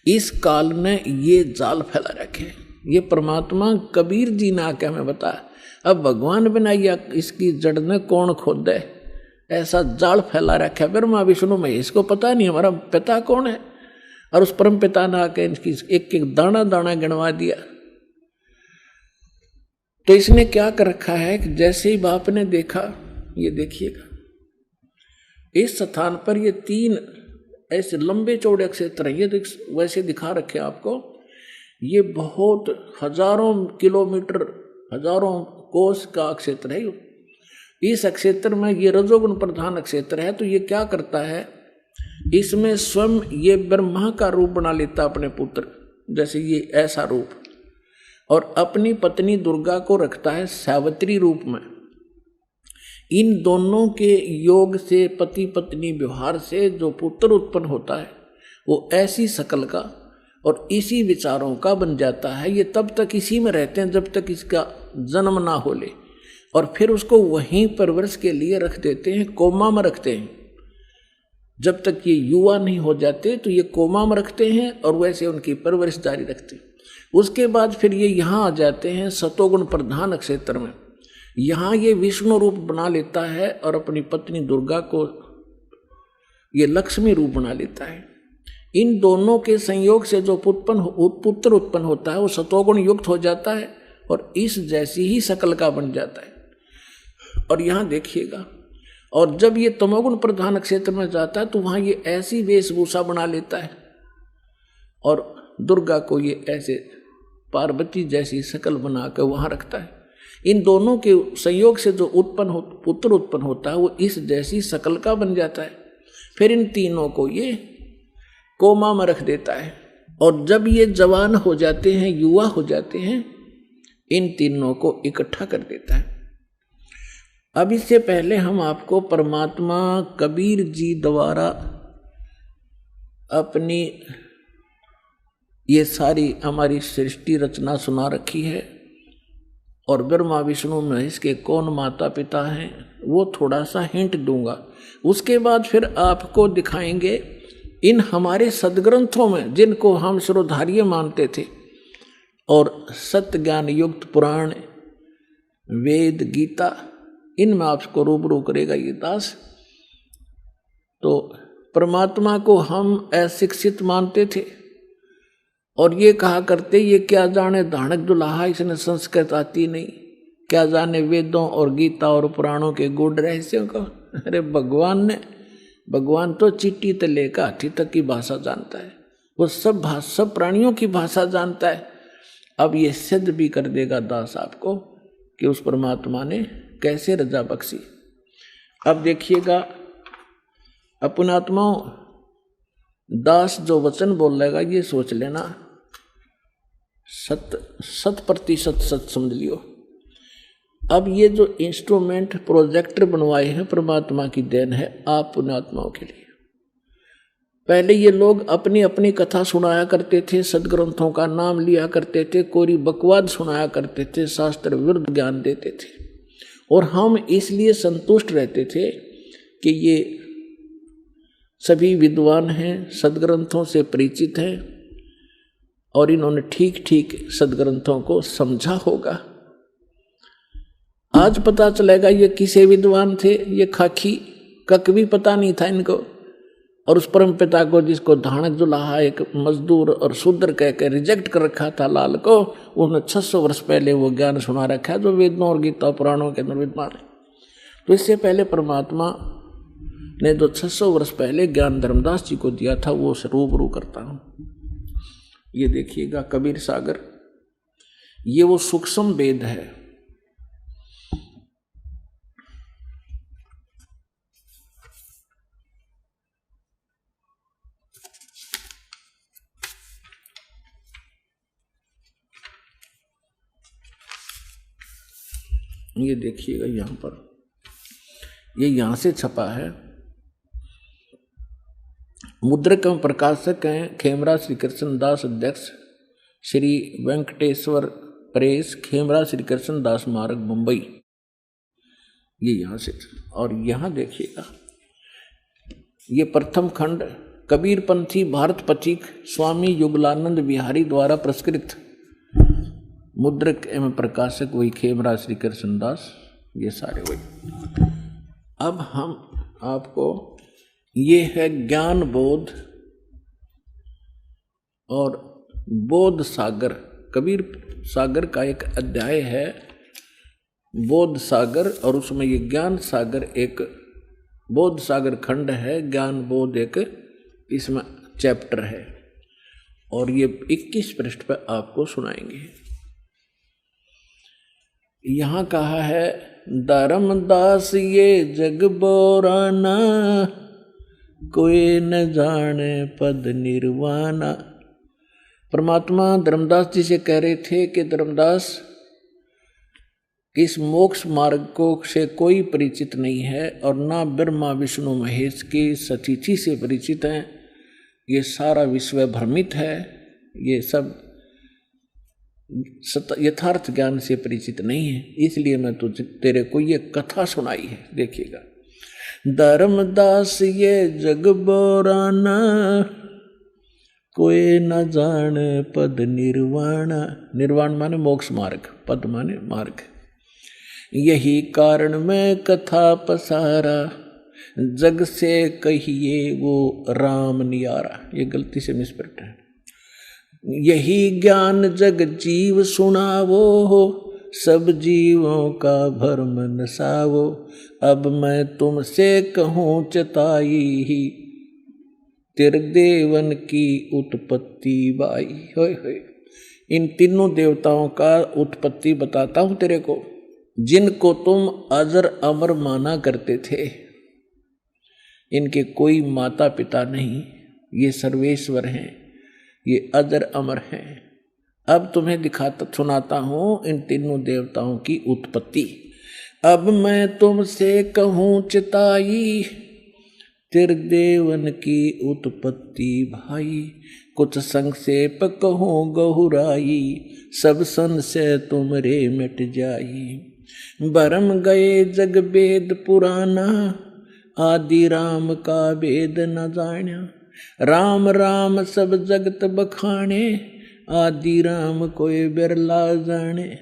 इस काल ने ये जाल फैला रखे, ये परमात्मा कबीर जी ने आके हमें बताया। अब भगवान बिना या इसकी जड़ ने कौन खोद है, ऐसा जाल फैला रखा है ब्रह्मा विष्णु महेश को पता नहीं हमारा पिता कौन है। और उस परम पिता ने आके इनकी एक एक दाना दाना गिनवा दिया। तो इसने क्या कर रखा है कि जैसे ही बाप ने देखा, ये देखिएगा इस स्थान पर ये 3 ऐसे लंबे चौड़े क्षेत्र हैं, ये वैसे दिखा रखे आपको। ये बहुत हजारों किलोमीटर, हजारों कोस का क्षेत्र है। इस क्षेत्र में ये रजोगुण प्रधान क्षेत्र है। तो ये क्या करता है, इसमें स्वयं ये ब्रह्मा का रूप बना लेता अपने पुत्र, जैसे ये ऐसा रूप, और अपनी पत्नी दुर्गा को रखता है सावित्री रूप में। इन दोनों के योग से, पति पत्नी व्यवहार से जो पुत्र उत्पन्न होता है वो ऐसी शकल का और इसी विचारों का बन जाता है। ये तब तक इसी में रहते हैं जब तक इसका जन्म ना हो ले, और फिर उसको वहीं परवरिश के लिए रख देते हैं, कोमा में रखते हैं। जब तक ये युवा नहीं हो जाते तो ये कोमा में रखते हैं और वैसे उनकी परवरिश जारी रखते हैं। उसके बाद फिर ये यहाँ आ जाते हैं सतोगुण प्रधान क्षेत्र में। यहाँ ये विष्णु रूप बना लेता है और अपनी पत्नी दुर्गा को ये लक्ष्मी रूप बना लेता है। इन दोनों के संयोग से जो पुत्र उत्पन्न होता है वो सतोगुण युक्त हो जाता है और इस जैसी ही शकल का बन जाता है। और यहाँ देखिएगा, और जब ये तमोगुण प्रधान क्षेत्र में जाता है तो वहाँ ये ऐसी वेशभूषा बना लेता है और दुर्गा को ये ऐसे पार्वती जैसी शकल बना कर वहाँ रखता है। इन दोनों के संयोग से जो पुत्र उत्पन्न होता है वो इस जैसी शकल का बन जाता है। फिर इन तीनों को ये कोमा में रख देता है और जब ये जवान हो जाते हैं, युवा हो जाते हैं, इन तीनों को इकट्ठा कर देता है। अब इससे पहले हम आपको परमात्मा कबीर जी द्वारा अपनी ये सारी हमारी सृष्टि रचना सुना रखी है और ब्रह्मा विष्णु महेश के कौन माता पिता हैं वो थोड़ा सा हिंट दूंगा। उसके बाद फिर आपको दिखाएंगे इन हमारे सदग्रंथों में जिनको हम सर्वधार्य मानते थे और सत्य ज्ञान युक्त पुराण, वेद, गीता, इनमें आपको रूबरू करेगा ये दास। तो परमात्मा को हम अशिक्षित मानते थे और ये कहा करते ये क्या जाने धानक दुल्हा, इसने संस्कृत आती नहीं, क्या जाने वेदों और गीता और पुराणों के गूढ़ रहस्यों को। अरे भगवान तो चिट्ठी से लेकर हाथी तक की भाषा जानता है, वो सब प्राणियों की भाषा जानता है। अब ये सिद्ध भी कर देगा दास आपको कि उस परमात्मा ने कैसे रजा बख्शी। अब देखिएगा अपनात्माओं, दास जो वचन बोलेगा ये सोच लेना 100% सच समझ लियो। अब ये जो इंस्ट्रूमेंट प्रोजेक्टर बनवाए हैं परमात्मा की देन है आप पुण्यात्माओं के लिए। पहले ये लोग अपनी अपनी कथा सुनाया करते थे, सदग्रंथों का नाम लिया करते थे, कोरी बकवाद सुनाया करते थे, शास्त्र विरुद्ध ज्ञान देते थे और हम इसलिए संतुष्ट रहते थे कि ये सभी विद्वान हैं, सदग्रंथों से परिचित हैं और इन्होंने ठीक ठीक सदग्रंथों को समझा होगा। आज पता चलेगा ये किसे विद्वान थे, ये खाकी कक भी पता नहीं था इनको। और उस परम पिता को जिसको धानक दुल्हा एक मजदूर और शूद्र कह के रिजेक्ट कर रखा था लाल को, उन्होंने 600 वर्ष पहले वो ज्ञान सुना रखा है जो वेदों और गीता पुराणों के अंदर विद्वान है। तो इससे पहले परमात्मा ने जो 600 वर्ष पहले ज्ञान धर्मदास जी को दिया था वो रूबरू करता हूं। ये देखिएगा कबीर सागर, ये वो सूक्ष्म वेद है। ये देखिएगा यहां पर, ये यहां से छपा है। मुद्रक एवं प्रकाशक हैं खेमरा श्री कृष्ण दास, अध्यक्ष श्री वेंकटेश्वर प्रेस, खेमरा श्री कृष्ण दास मार्ग, मुंबई। ये यहां से, और यहां देखिएगा ये प्रथम खंड कबीरपंथी भारत पथिक स्वामी युगलानंद बिहारी द्वारा प्रस्कृत, मुद्रक एवं प्रकाशक वही खेमरा श्री कृष्ण दास, ये सारे वही। अब हम आपको, ये है ज्ञान बोध और बोध सागर, कबीर सागर का एक अध्याय है बोध सागर, और उसमें ये ज्ञान सागर एक, बोध सागर खंड है, ज्ञान बोध एक इसमें चैप्टर है, और ये 21 पृष्ठ पर आपको सुनाएंगे। यहां कहा है, धर्मदास ये जग बोराना, कोई न जाने पद निर्वाणा। परमात्मा धर्मदास जी से कह रहे थे कि धर्मदास, इस मोक्ष मार्ग को से कोई परिचित नहीं है, और ना ब्रह्मा विष्णु महेश की सतीथि से परिचित हैं। ये सारा विश्व भ्रमित है, ये सब यथार्थ ज्ञान से परिचित नहीं है, इसलिए मैं तुझे तेरे को ये कथा सुनाई है। देखिएगा, धर्मदास ये जग बोराना, कोई न जाने पद निर्वाण। निर्वाण माने मोक्ष मार्ग, पद माने मार्ग। यही कारण मैं कथा पसारा, जग से कहिए वो राम नियारा। ये गलती से मिसप्रिंट है। यही ज्ञान जग जीव सुनावो, सब जीवों का भरम नसावो। अब मैं तुमसे कहूँ चताई, त्रिदेवन की उत्पत्ति बाई। होय होय, इन तीनों देवताओं का उत्पत्ति बताता हूँ तेरे को, जिनको तुम अजर अमर माना करते थे। इनके कोई माता पिता नहीं, ये सर्वेश्वर हैं, ये अजर अमर हैं। अब तुम्हें दिखाता सुनाता हूं इन तीनों देवताओं की उत्पत्ति। अब मैं तुमसे कहूँ चिताई, त्रिदेवन की उत्पत्ति भाई। कुछ संक्षेप कहूँ गहुराई, सब संशय तुमरे मिट जाई। भरम गए जग वेद पुराना, आदि राम का वेद न जाना। राम राम सब जगत बखाने, आदि राम कोई बिरला जाने।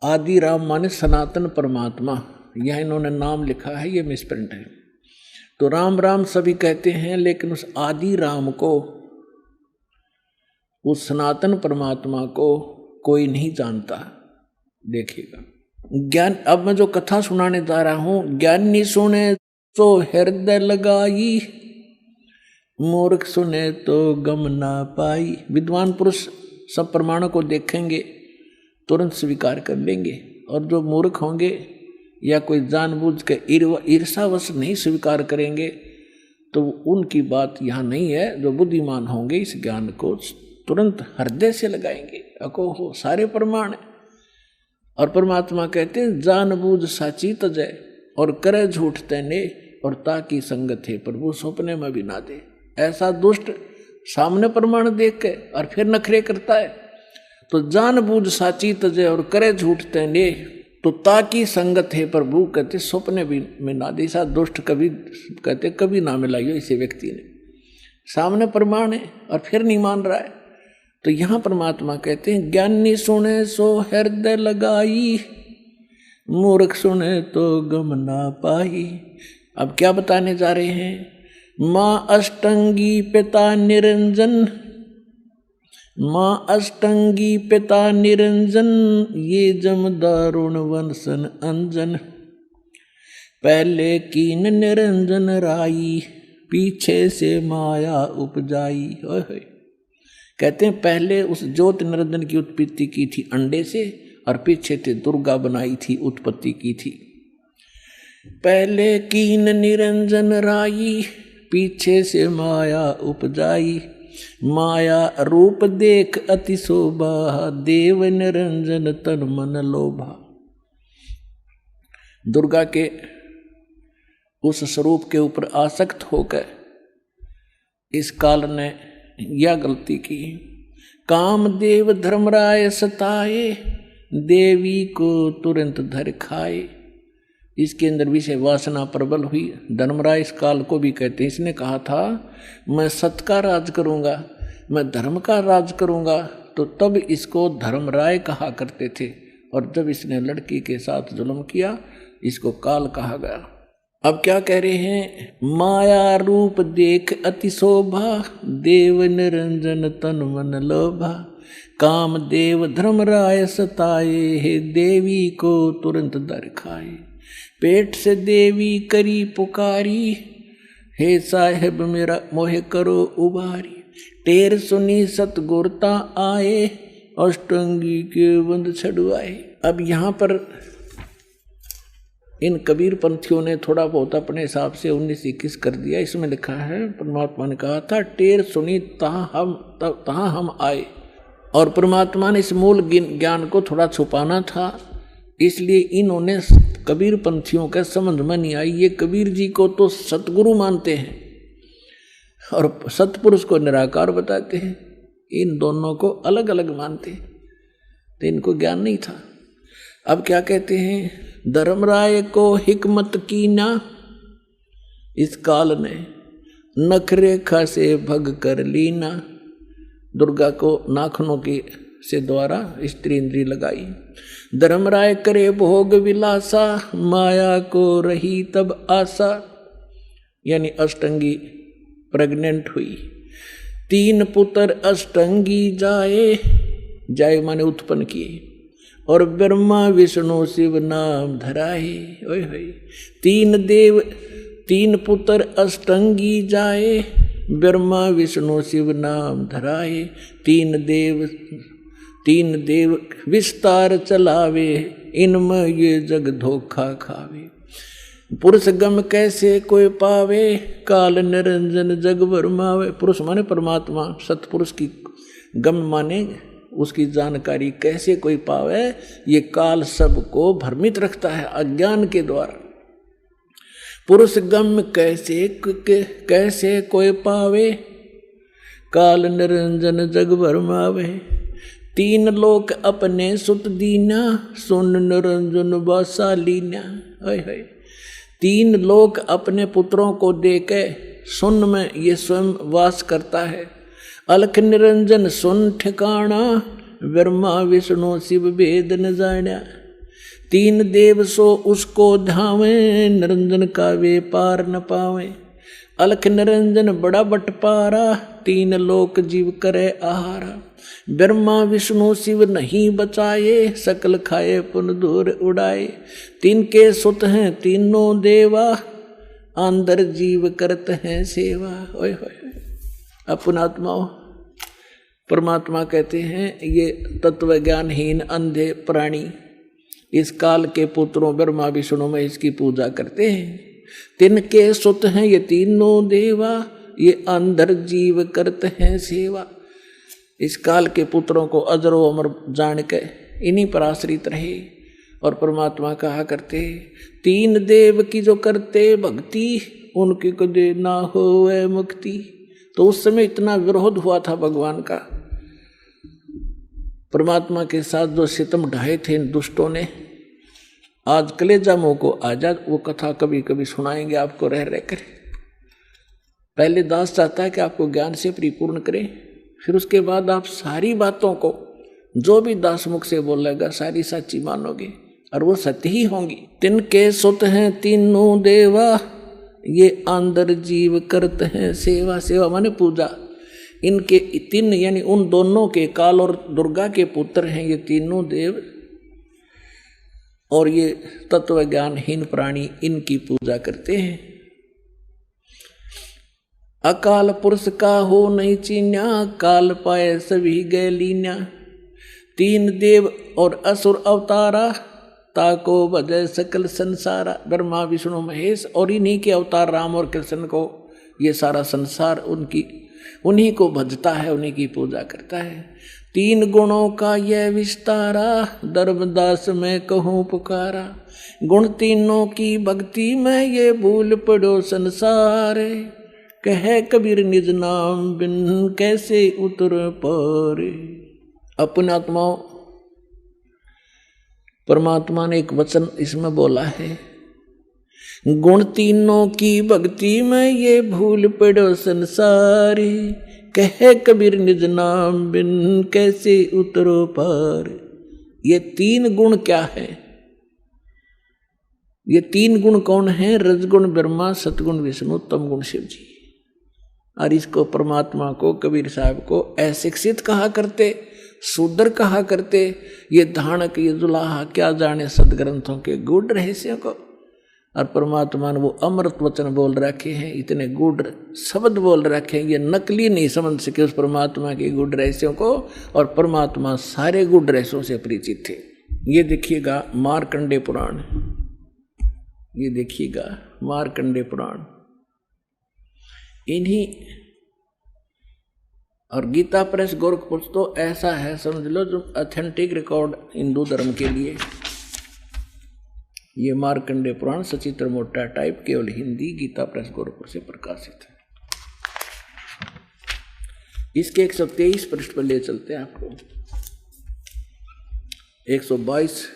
आदि राम माने सनातन परमात्मा, यह इन्होंने नाम लिखा है, ये मिसप्रिंट है। तो राम राम सभी कहते हैं, लेकिन उस आदि राम को, उस सनातन परमात्मा को कोई नहीं जानता। देखिएगा ज्ञान, अब मैं जो कथा सुनाने जा रहा हूं, ज्ञानी सुने तो हृदय लगाई, मूर्ख सुने तो गम ना पाई। विद्वान पुरुष सब प्रमाणों को देखेंगे, तुरंत स्वीकार कर लेंगे, और जो मूर्ख होंगे या कोई जानबूझ के ईर्षावश नहीं स्वीकार करेंगे, तो उनकी बात यहाँ नहीं है। जो बुद्धिमान होंगे इस ज्ञान को तुरंत हृदय से लगाएंगे। अको हो सारे प्रमाण। और परमात्मा कहते हैं, जानबूझ साची तजय और करे झूठ तैने, और ताकि संगत है प्रभु सपने में भी ना दे। ऐसा दुष्ट सामने प्रमाण देख के और फिर नखरे करता है। तो जानबूझ साची तजय और करे झूठ तैने, तो ताकि संगत है प्रभु कहते सपने भी में ना दे। ऐसा दुष्ट कभी कहते कभी ना मिलाइयो इसे व्यक्ति ने। सामने प्रमाण है और फिर नहीं मान रहा है। तो यहाँ परमात्मा कहते हैं, ज्ञानी सुने सो हृदय लगाई, मूर्ख सुने तो गम ना पाई। अब क्या बताने जा रहे हैं? माँ अष्टंगी पिता निरंजन, माँ अष्टंगी पिता निरंजन, ये जम दारुण वंशन अंजन। पहले कीन निरंजन राई, पीछे से माया उपजाई। कहते हैं पहले उस ज्योत निरंजन की उत्पत्ति की थी अंडे से, और पीछे से दुर्गा बनाई थी, उत्पत्ति की थी। पहले कीन निरंजन राई, पीछे से माया उपजाई। माया रूप देख अति शोभा, देव निरंजन तन मन लोभा। दुर्गा के उस स्वरूप के ऊपर आसक्त होकर इस काल ने यह गलती की। कामदेव धर्मराय सताए, देवी को तुरंत धर खाए। इसके अंदर विषय वासना प्रबल हुई। धर्मराय इस काल को भी कहते हैं। इसने कहा था मैं सत का राज करूंगा, मैं धर्म का राज करूंगा, तो तब इसको धर्मराय कहा करते थे। और जब इसने लड़की के साथ जुल्म किया, इसको काल कहा गया। अब क्या कह रहे हैं? माया रूप देख अति शोभा, देव निरंजन तन मन लोभा। काम देव धर्मराय सताए, हे देवी को तुरंत दर खाए। पेट से देवी करी पुकारी, हे साहेब मेरा मोहे करो उबारी। टेर सुनी सतगुरता आए, अष्टंगी के बंद छड़वाए। अब यहाँ पर इन कबीर पंथियों ने थोड़ा बहुत अपने हिसाब से 19-21 कर दिया। इसमें लिखा है परमात्मा ने कहा था टेर सुनी तहाँ हम आए, और परमात्मा ने इस मूल ज्ञान को थोड़ा छुपाना था, इसलिए इन्होंने कबीर पंथियों के समझ में नहीं आई। ये कबीर जी को तो सतगुरु मानते हैं और सतपुरुष को निराकार बताते हैं, इन दोनों को अलग अलग मानते हैं, तो इनको ज्ञान नहीं था। अब क्या कहते हैं? धर्मराय को हिकमत कीना, इस काल ने नखरेखा से भग कर लीना। दुर्गा को नाखनों की से द्वारा स्त्री इंद्री लगाई। धर्मराय करे भोग विलासा, माया को रही तब आशा। यानी अष्टंगी प्रेग्नेंट हुई। 3 पुत्र अष्टंगी जाए, जाए माने उत्पन्न किए, और ब्रह्मा विष्णु शिव नाम धराए। ओए होए 3 पुत्र अष्टंगी जाए, ब्रह्मा विष्णु शिव नाम धराए। 3 देव विस्तार चलावे, इनमें ये जग धोखा खावे। पुरुष गम कैसे कोई पावे, काल निरंजन जग भरमावे। पुरुष माने परमात्मा, सतपुरुष की गम माने उसकी जानकारी कैसे कोई पावे, ये काल सबको भ्रमित रखता है अज्ञान के द्वारा। पुरुष गम कैसे कोई पावे, काल निरंजन जग भरमावे। 3 लोक अपने सुत दीना, सुन निरंजन वासा लीना। 3 लोक अपने पुत्रों को देके सुन में ये स्वयं वास करता है। अलख निरंजन सुन ठिकाना, ब्रह्मा विष्णु शिव वेद न जाना। 3 देव सो उसको धावे, निरंजन का वे पार न पावे। अलख निरंजन बड़ा बटपारा, 3 लोक जीव करे आहारा। ब्रह्मा विष्णु शिव नहीं बचाए, सकल खाए पुन दूर उड़ाए। 3 के सुत हैं तीनों देवा, अंदर जीव करते हैं सेवा। ओए होए अपनात्माओं, परमात्मा कहते हैं ये तत्व ज्ञानहीन अंधे प्राणी इस काल के पुत्रों ब्रह्मा विष्णु में इसकी पूजा करते हैं। 3 के सुत हैं ये तीनों देवा, ये अंदर जीव करते हैं सेवा। इस काल के पुत्रों को अजरो अमर जान के इन्हीं पर आश्रित रहे। और परमात्मा कहा करते 3 देव की जो करते भक्ति, उनकी कदे ना होवे मुक्ति। तो उस समय इतना विरोध हुआ था भगवान का, परमात्मा के साथ जो सितम ढाए थे इन दुष्टों ने। आज कलेजा मुंह को आजाद, वो कथा कभी कभी सुनाएंगे आपको रह रह कर। पहले दास चाहता है कि आपको ज्ञान से परिपूर्ण करें, फिर उसके बाद आप सारी बातों को जो भी दास मुख से बोलेगा सारी सच्ची मानोगे और वो सत्य ही होंगी। 3 के सुत हैं तीनों देवा, ये अंदर जीव करते हैं सेवा। सेवा माने पूजा। इनके 3 यानी उन दोनों के, काल और दुर्गा के पुत्र हैं ये तीनों देव, और ये तत्व ज्ञानहीन प्राणी इनकी पूजा करते हैं। अकाल पुरुष का हो नहीं चीन्या, काल पाए सभी गए लीन्या। तीन देव और असुर अवतारा, ताको बजय सकल संसारा। ब्रह्मा विष्णु महेश और इन्हीं के अवतार राम और कृष्ण को ये सारा संसार उन्हीं को भजता है, उन्हीं की पूजा करता है। तीन गुणों का यह विस्तारा, धर्मदास मैं कहूँ पुकारा। गुण तीनों की भक्ति में ये भूल पड़ो संसार। कह कबीर निज नाम बिन कैसे उतर पारे। अपने आत्माओं, परमात्मा ने एक वचन इसमें बोला है, गुण तीनों की भक्ति में ये भूल पड़ो संसारी। कह कबीर निज नाम बिन कैसे उतरो पार। ये तीन गुण क्या है? ये तीन गुण कौन है? रजगुण ब्रह्मा, सतगुण विष्णु, तमगुण शिव जी। और इसको परमात्मा को, कबीर साहब को अशिक्षित कहा करते, शूद्र कहा करते। ये धानक, ये जुलाहा क्या जाने सदग्रंथों के गूढ़ रहस्यों को। और परमात्मा ने वो अमृत वचन बोल रखे हैं, इतने गूढ़ शब्द बोल रखे हैं, ये नकली नहीं समझ सके उस परमात्मा के गूढ़ रहस्यों को। और परमात्मा सारे गूढ़ रहस्यों से परिचित थे। ये देखिएगा मार्कंडे पुराण, ये देखिएगा मार्कंडे पुराण, इन्हीं और गीता प्रेस गोरखपुर तो ऐसा है समझ लो जो ऑथेंटिक रिकॉर्ड हिंदू धर्म के लिए। ये मार्कंडे पुराण सचित्र मोटा टाइप, केवल हिंदी, गीता प्रेस गोरखपुर से प्रकाशित है। इसके 123 पृष्ठ पर ले चलते हैं आपको। 122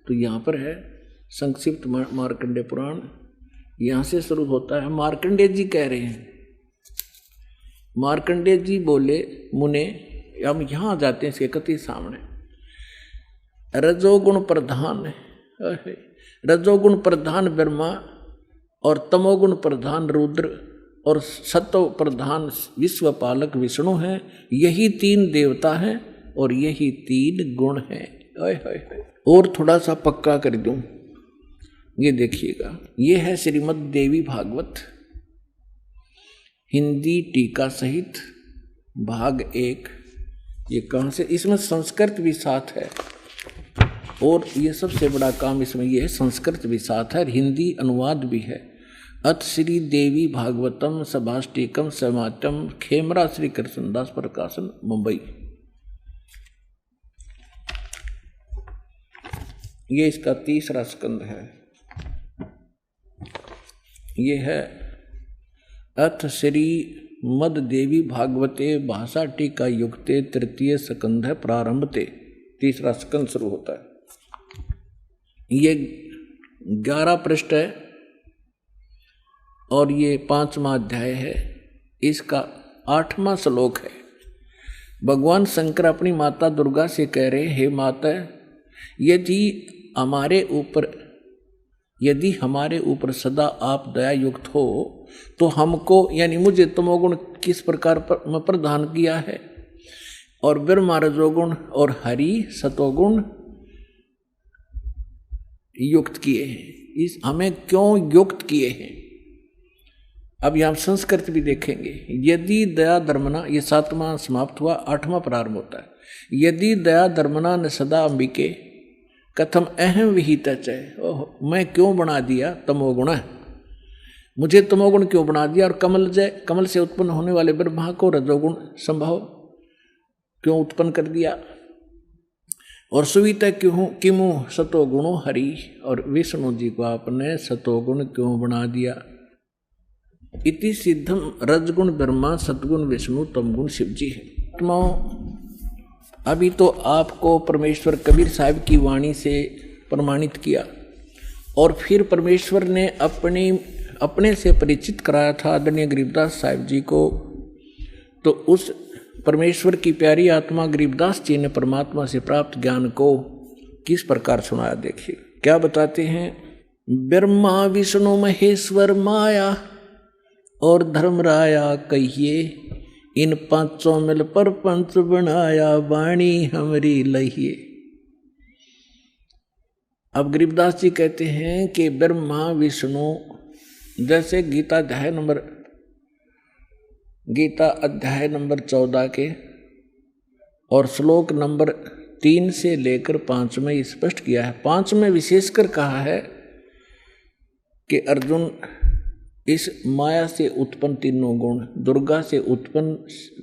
तो यहाँ पर है संक्षिप्त मार्कंडे पुराण, यहाँ से शुरू होता है। मार्कंडे जी कह रहे हैं, मार्कंडे जी बोले, मुने, हम यहाँ जाते हैं इसके कति सामने। रजोगुण प्रधान, रजोगुण प्रधान ब्रह्मा और तमोगुण प्रधान रुद्र और सत्व प्रधान विश्वपालक विष्णु हैं। यही तीन देवता हैं और यही तीन गुण हैं। और थोड़ा सा पक्का कर दूं, ये देखिएगा, ये है श्रीमद् देवी भागवत हिंदी टीका सहित भाग 1। ये कहाँ से? इसमें संस्कृत भी साथ है और ये सबसे बड़ा काम इसमें ये है, संस्कृत भी साथ है और हिंदी अनुवाद भी है। अथ श्री देवी भागवतम सभाष्टिकम समाचम, खेमरा श्री कृष्णदास प्रकाशन, मुंबई। ये इसका 3रा स्कंद है। ये है अथ श्री मद देवी भागवते भाषा टीका युक्ते 3 स्कंध है प्रारंभते। 3रा स्कंद शुरू होता है। ये 11 पृष्ठ है और ये 5वां अध्याय है। इसका 8वां श्लोक है। भगवान शंकर अपनी माता दुर्गा से कह रहे, हे माता, यदि हमारे ऊपर सदा आप दया युक्त हो तो हमको यानी मुझे तमोगुण किस प्रकार में प्रदान किया है और ब्रह्मा रजोगुण और हरि सतोगुण युक्त किए हैं। इस हमें क्यों युक्त किए हैं? अब यहाँ संस्कृत भी देखेंगे। यदि दया धर्मना, ये 7वां समाप्त हुआ, 8वां प्रारंभ होता है। यदि दया धर्मना न सदा अंबिके कथम अहम विहित च। मैं क्यों बना दिया तमोगुण, मुझे तमोगुण क्यों बना दिया? और कमल से उत्पन्न होने वाले ब्रह्मा को रजोगुण संभव क्यों उत्पन्न कर दिया? और सुवित किमु सतोगुणो हरि, और विष्णु जी को आपने सतोगुण क्यों बना दिया? इति सिद्धम रजगुण ब्रह्मा सतगुण विष्णु तमगुण शिव जी है। अभी तो आपको परमेश्वर कबीर साहब की वाणी से प्रमाणित किया और फिर परमेश्वर ने अपने से परिचित कराया था आदरणीय गरीबदास साहिब जी को। तो उस परमेश्वर की प्यारी आत्मा गरीबदास जी ने परमात्मा से प्राप्त ज्ञान को किस प्रकार सुनाया, देखिए क्या बताते हैं। ब्रह्मा विष्णु महेश्वर माया और धर्मराया कहिए, इन 5 मिल पर पंच बनाया वाणी हमरी लहिए। अब गरीबदास जी कहते हैं कि ब्रह्मा विष्णु, जैसे गीता अध्याय नंबर 14 के और श्लोक नंबर 3 से लेकर 5 में स्पष्ट किया है। 5 में विशेषकर कहा है कि अर्जुन, इस माया से उत्पन्न तीनों गुण, दुर्गा से उत्पन्न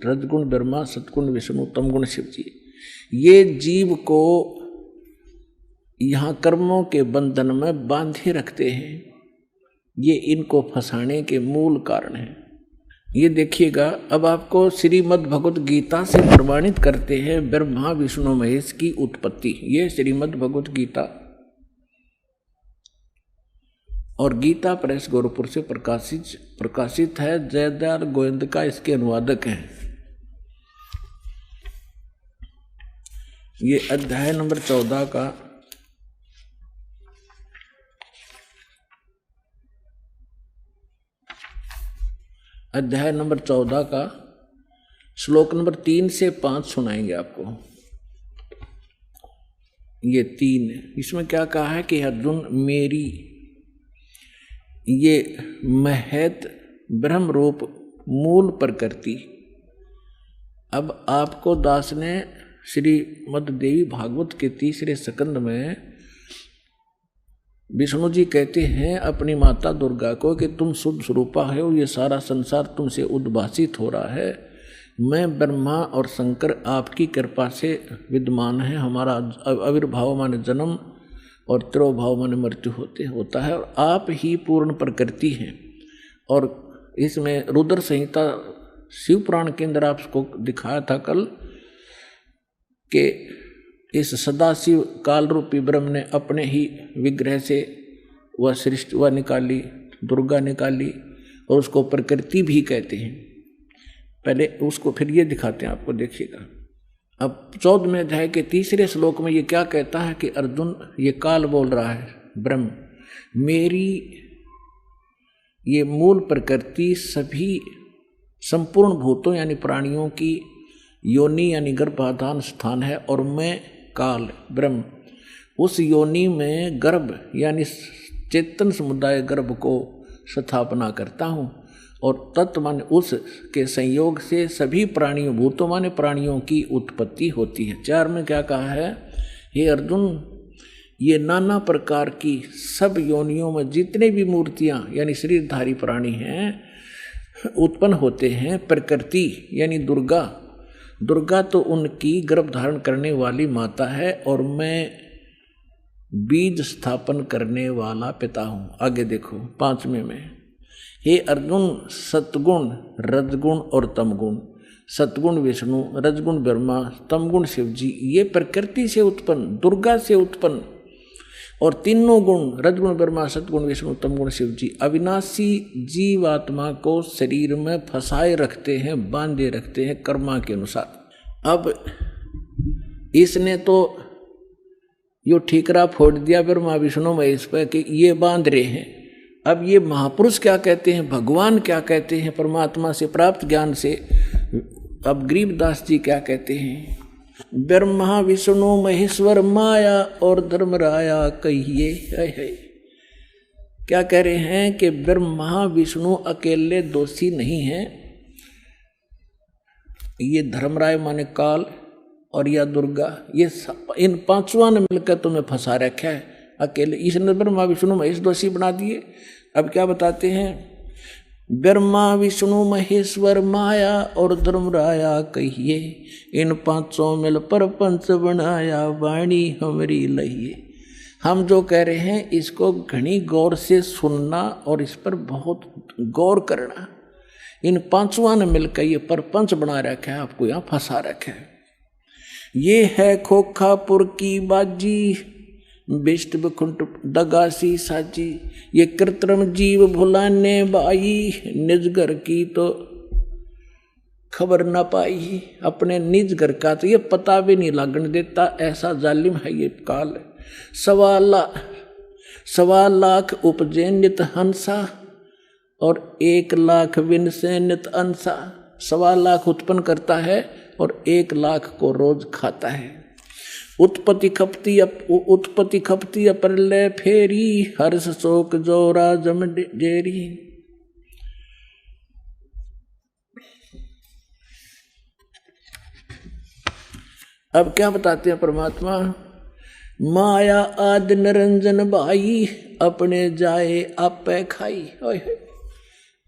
रजगुण ब्रह्मा, सतगुण विष्णु, तमगुण शिव जी, ये जीव को यहाँ कर्मों के बंधन में बांधे रखते हैं। ये इनको फंसाने के मूल कारण है। ये देखिएगा, अब आपको श्रीमद् भगवत गीता से प्रमाणित करते हैं ब्रह्मा विष्णु महेश की उत्पत्ति। ये श्रीमद् भगवत गीता और गीता प्रेस गोरखपुर से प्रकाशित है। जयदयाल गोविंद इसके अनुवादक हैं। ये अध्याय नंबर 14 का श्लोक नंबर 3 से 5 सुनाएंगे आपको। ये 3, इसमें क्या कहा है कि अर्जुन, मेरी ये महत ब्रह्म रूप मूल प्रकृति। अब आपको दास ने श्रीमद् देवी भागवत के 3रे स्कंद में विष्णु जी कहते हैं अपनी माता दुर्गा को कि तुम शुद्ध स्वरूपा हो, ये सारा संसार तुमसे उद्भासित हो रहा है। मैं ब्रह्मा और शंकर आपकी कृपा से विद्यमान है। हमारा आविर्भाव माने जन्म और तिरोभाव माने मृत्यु होता है, और आप ही पूर्ण प्रकृति हैं। और इसमें रुद्र संहिता शिव पुराण के अंदर आपको दिखाया था कल कि इस सदाशिव काल रूपी ब्रह्म ने अपने ही विग्रह से वह सृष्टि वह निकाली, दुर्गा निकाली, और उसको प्रकृति भी कहते हैं। पहले उसको फिर ये दिखाते हैं आपको, देखिएगा। अब 14वें अध्याय के 3रे श्लोक में ये क्या कहता है कि अर्जुन, ये काल बोल रहा है ब्रह्म, मेरी ये मूल प्रकृति सभी संपूर्ण भूतों यानी प्राणियों की योनि यानी गर्भाधान स्थान है, और मैं काल ब्रह्म उस योनि में गर्भ यानी चेतन समुदाय गर्भ को स्थापना करता हूँ, और तत्व माने उस के संयोग से सभी प्राणियों, भूतों माने प्राणियों की उत्पत्ति होती है। 4 में क्या कहा है, हे अर्जुन, ये नाना प्रकार की सब योनियों में जितने भी मूर्तियां यानी शरीरधारी प्राणी हैं उत्पन्न होते हैं। प्रकृति यानी दुर्गा तो उनकी गर्भ धारण करने वाली माता है, और मैं बीज स्थापन करने वाला पिता हूँ। आगे देखो 5वें में, हे अर्जुन, सतगुण रजगुण और तमगुण, सतगुण विष्णु, रजगुण ब्रह्मा, तमगुण शिव जी, ये प्रकृति से उत्पन्न, दुर्गा से उत्पन्न, और तीनों गुण रजगुण ब्रह्मा, सतगुण विष्णु, तमगुण शिव जी अविनाशी जीवात्मा को शरीर में फंसाए रखते हैं, बांधे रखते हैं कर्मा के अनुसार। अब इसने तो यो ठीकरा फोड़ दिया ब्रह्मा विष्णु महेश पर कि ये बांध रहे हैं। अब ये महापुरुष क्या कहते हैं, भगवान क्या कहते हैं, परमात्मा से प्राप्त ज्ञान से। अब गरीबदास जी क्या कहते हैं, ब्रह्मा विष्णु महेश्वर माया और धर्मराया कहिए। है क्या कह रहे हैं कि ब्रह्मा विष्णु अकेले दोषी नहीं हैं, ये धर्मराय माने काल और या दुर्गा, ये इन पांचों ने मिलकर तुम्हें फंसा रखा है। अकेले इसने ब्रह्मा विष्णु महेश दोषी बना दिए। अब क्या बताते हैं, ब्रह्मा विष्णु महेश्वर माया और धर्मराया कहिए, इन पांचों मिल पर पंच बनाया, वाणी हमारी लहिए। हम जो कह रहे हैं इसको घनी गौर से सुनना और इस पर बहुत गौर करना। इन पांचों ने मिलकर ये परपंच बना रखा है, आपको यहाँ फंसा रखा है। ये है खोखापुर की बाजी, बिष्ट बखुंट दगासी साजी, ये कृत्रिम जीव भुलाने बाई, निज घर की तो खबर न पाई। अपने निज घर का तो ये पता भी नहीं लगने देता, ऐसा जालिम है ये काल। 1.25 लाख उपजे नित हंसा और 1 लाख विन से नित अंसा। 1.25 लाख उत्पन्न करता है और 1 लाख को रोज खाता है। उत्पत्ति खपती प्रलय फेरी, हर्ष शोक जोरा जम जेरी। अब क्या बताते हैं परमात्मा, माया आदि निरंजन भाई, अपने जाए आप पे खाई।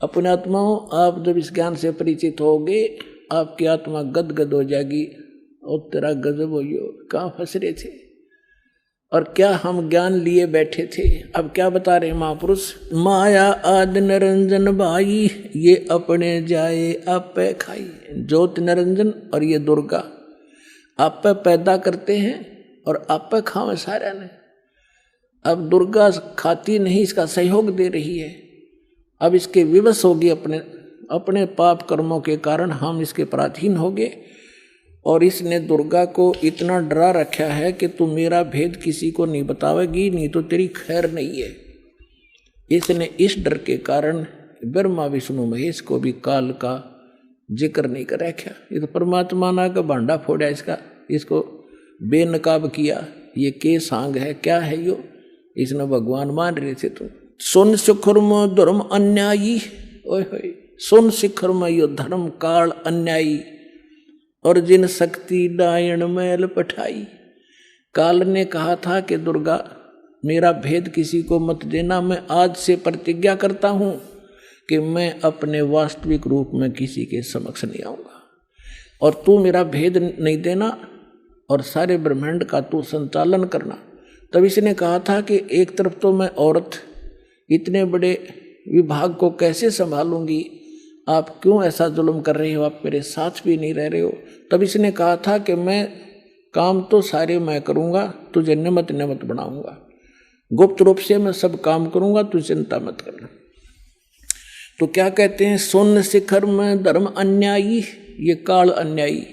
अपने आत्माओं, आप जब इस ज्ञान से परिचित होगे, आपकी आत्मा गदगद हो जाएगी। और तेरा गजब हो, कहाँ फंस रहे थे और क्या हम ज्ञान लिए बैठे थे। अब क्या बता रहे महापुरुष, माया आदि निरंजन भाई, ये अपने जाए आप पे खाई। ज्योत निरंजन और ये दुर्गा आप पे पैदा करते हैं और आप पे खावे सारा ने। अब दुर्गा खाती नहीं, इसका सहयोग दे रही है। अब इसके विवश होगी, अपने पाप कर्मों के कारण हम इसके पराधीन हो गए। और इसने दुर्गा को इतना डरा रखा है कि तू मेरा भेद किसी को नहीं बतावेगी, नहीं तो तेरी खैर नहीं है। इसने इस डर के कारण ब्रह्मा विष्णु महेश को भी काल का जिक्र नहीं कर रखा। ये तो परमात्मा ना का भांडा फोड़ा इसको बेनकाब किया। ये के सांग है, क्या है यो, इसने भगवान मान रहे थे तुम। सुन शिखर में धर्म अन्यायी, ओए होए, सुन शिखर में यो धर्म काल अन्यायी, और जिन शक्ति डायन मैल पठाई। काल ने कहा था कि दुर्गा मेरा भेद किसी को मत देना। मैं आज से प्रतिज्ञा करता हूं कि मैं अपने वास्तविक रूप में किसी के समक्ष नहीं आऊंगा, और तू मेरा भेद नहीं देना और सारे ब्रह्मांड का तू संचालन करना। तब इसने कहा था कि एक तरफ तो मैं औरत, इतने बड़े विभाग को कैसे संभालूंगी, आप क्यों ऐसा जुल्म कर रहे हो, आप मेरे साथ भी नहीं रह रहे हो। तब इसने कहा था कि मैं काम तो सारे मैं करूंगा, तुझे नियमित बनाऊंगा, गुप्त रूप से मैं सब काम करूंगा, तू चिंता मत करना। तो क्या कहते हैं, सुन शिखर में धर्म अन्यायी, ये काल अन्यायी,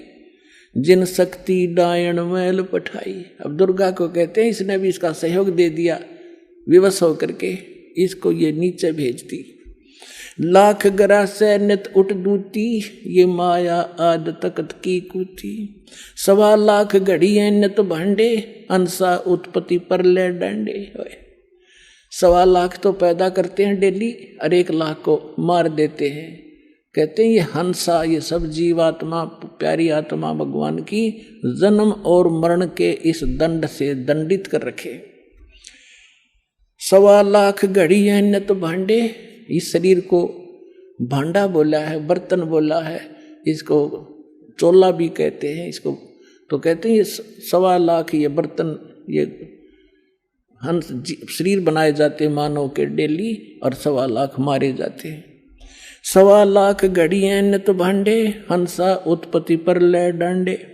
जिन शक्ति डायन मैल पठाई। अब दुर्गा को कहते हैं, इसने भी इसका सहयोग दे दिया, विवश होकर के इसको ये नीचे भेज दी। लाख गरा से नित उठ दूती, ये माया आद तकत की कूती। 1.25 लाख घड़ियां नित भांडे, अंसा उत्पत्ति पर ले डांडे। 1.25 लाख तो पैदा करते हैं डेली, और 1 लाख को मार देते हैं। कहते हैं ये हंसा, ये सब जीवात्मा, प्यारी आत्मा भगवान की जन्म और मरण के इस दंड से दंडित कर रखे। 1.25 लाख घड़ियां नित भांडे, इस शरीर को भांडा बोला है, बर्तन बोला है, इसको चोला भी कहते हैं इसको। तो कहते हैं ये 1.25 लाख ये बर्तन, ये हंस शरीर बनाए जाते मानव के डेली, और 1.25 लाख मारे जाते हैं। 1.25 लाख घड़ियां नित भांडे, हंसा उत्पत्ति पर ले डांडे।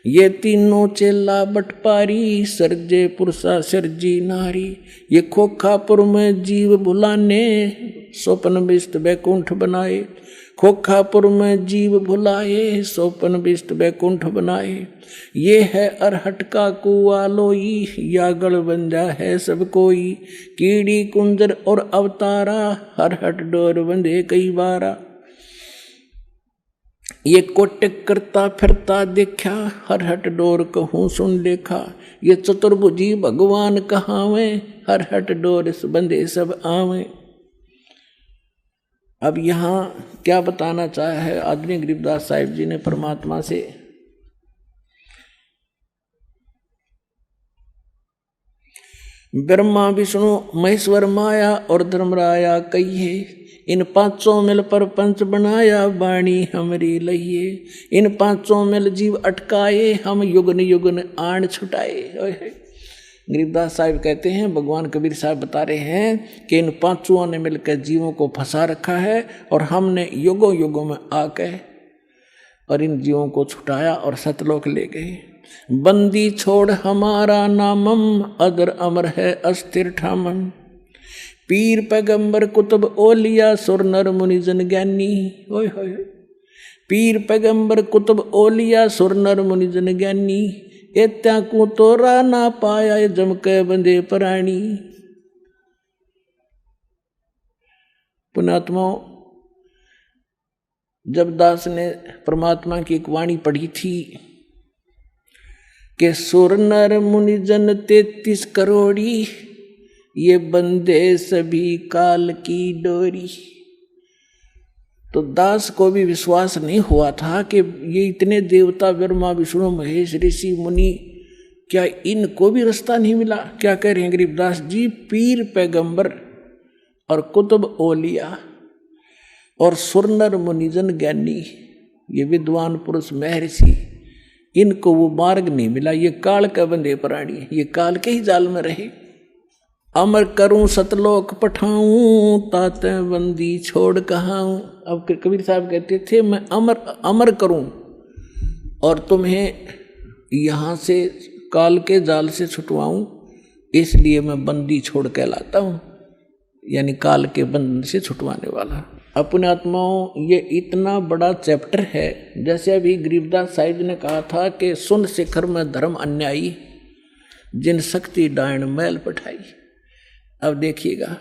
ये तीनों चेला बटपारी, सर्जे पुरुषा सर्जी नारी। ये खोखापुर में जीव भुलाने, स्वप्न विष्ट बैकुंठ बनाए। खोखापुर में जीव भुलाए, स्वप्न विष्ट बैकुंठ बनाए। ये है अरहट का कुआ लोई, या गढ़बंजा है सब कोई। कीड़ी कुंजर और अवतारा, हरहट डोर बंधे कई बारा। ये कोटिक करता फिरता देखा, हरहट डोर कहूँ सुन देखा। ये चतुर्भुजी भगवान कहावे, हरहट डोर बंधे सब आवे। अब यहाँ क्या बताना चाहा है आदरणीय गरीबदास साहिब जी ने परमात्मा से, ब्रह्मा विष्णु महेश्वर माया और धर्मराया कहिए। इन 500 मिल पर पंच बनाया, वाणी हमरी लहिए। इन 500 मिल जीव अटकाए, हम युगन युगन आण छुटाए। गरीबदास साहिब कहते हैं, भगवान कबीर साहब बता रहे हैं कि इन 500 ने मिलकर जीवों को फंसा रखा है, और हमने युगों युगों में आके और इन जीवों को छुटाया और सतलोक ले गए। बंदी छोड़ हमारा नामम, अदर अमर है अस्थिर ठामम। पीर पैगंबर कुतुब ओलिया, सुर नर मुनि जन ज्ञानी। ओए होए, पीर पैगंबर कुतुब ओलिया, सुर नर मुनि जन ज्ञानी। एत्या को तोरा ना पाया, जम के बंदे प्राणी। पुणात्माओं, जब दास ने परमात्मा की एक वाणी पढ़ी थी, के सुर नर मुनि जन 33 करोड़ी, ये बंदे सभी काल की डोरी। तो दास को भी विश्वास नहीं हुआ था कि ये इतने देवता ब्रह्मा विष्णु महेश ऋषि मुनि, क्या इनको भी रास्ता नहीं मिला? क्या कह रहे हैं गरीबदास जी? पीर पैगंबर और कुतुब ओलिया और सुरनर मुनिजन ज्ञानी, ये विद्वान पुरुष महर्षि, इनको वो मार्ग नहीं मिला। ये काल का बंधे प्राणी, ये काल के ही जाल में रहे। अमर करूं सतलोक पठाऊं, ताते बंदी छोड़ कहाऊं। अब कबीर साहब कहते थे मैं अमर करूं और तुम्हें यहाँ से काल के जाल से छुटवाऊं, इसलिए मैं बंदी छोड़ कहलाता हूं, यानी काल के बंधन से छुटवाने वाला। अपने आत्माओं, ये इतना बड़ा चैप्टर है। जैसे अभी गरीबदास साहिब ने कहा था कि सुन शिखर में धर्म अन्यायी, जिन शक्ति डायण मैल पठाई। अब देखिएगा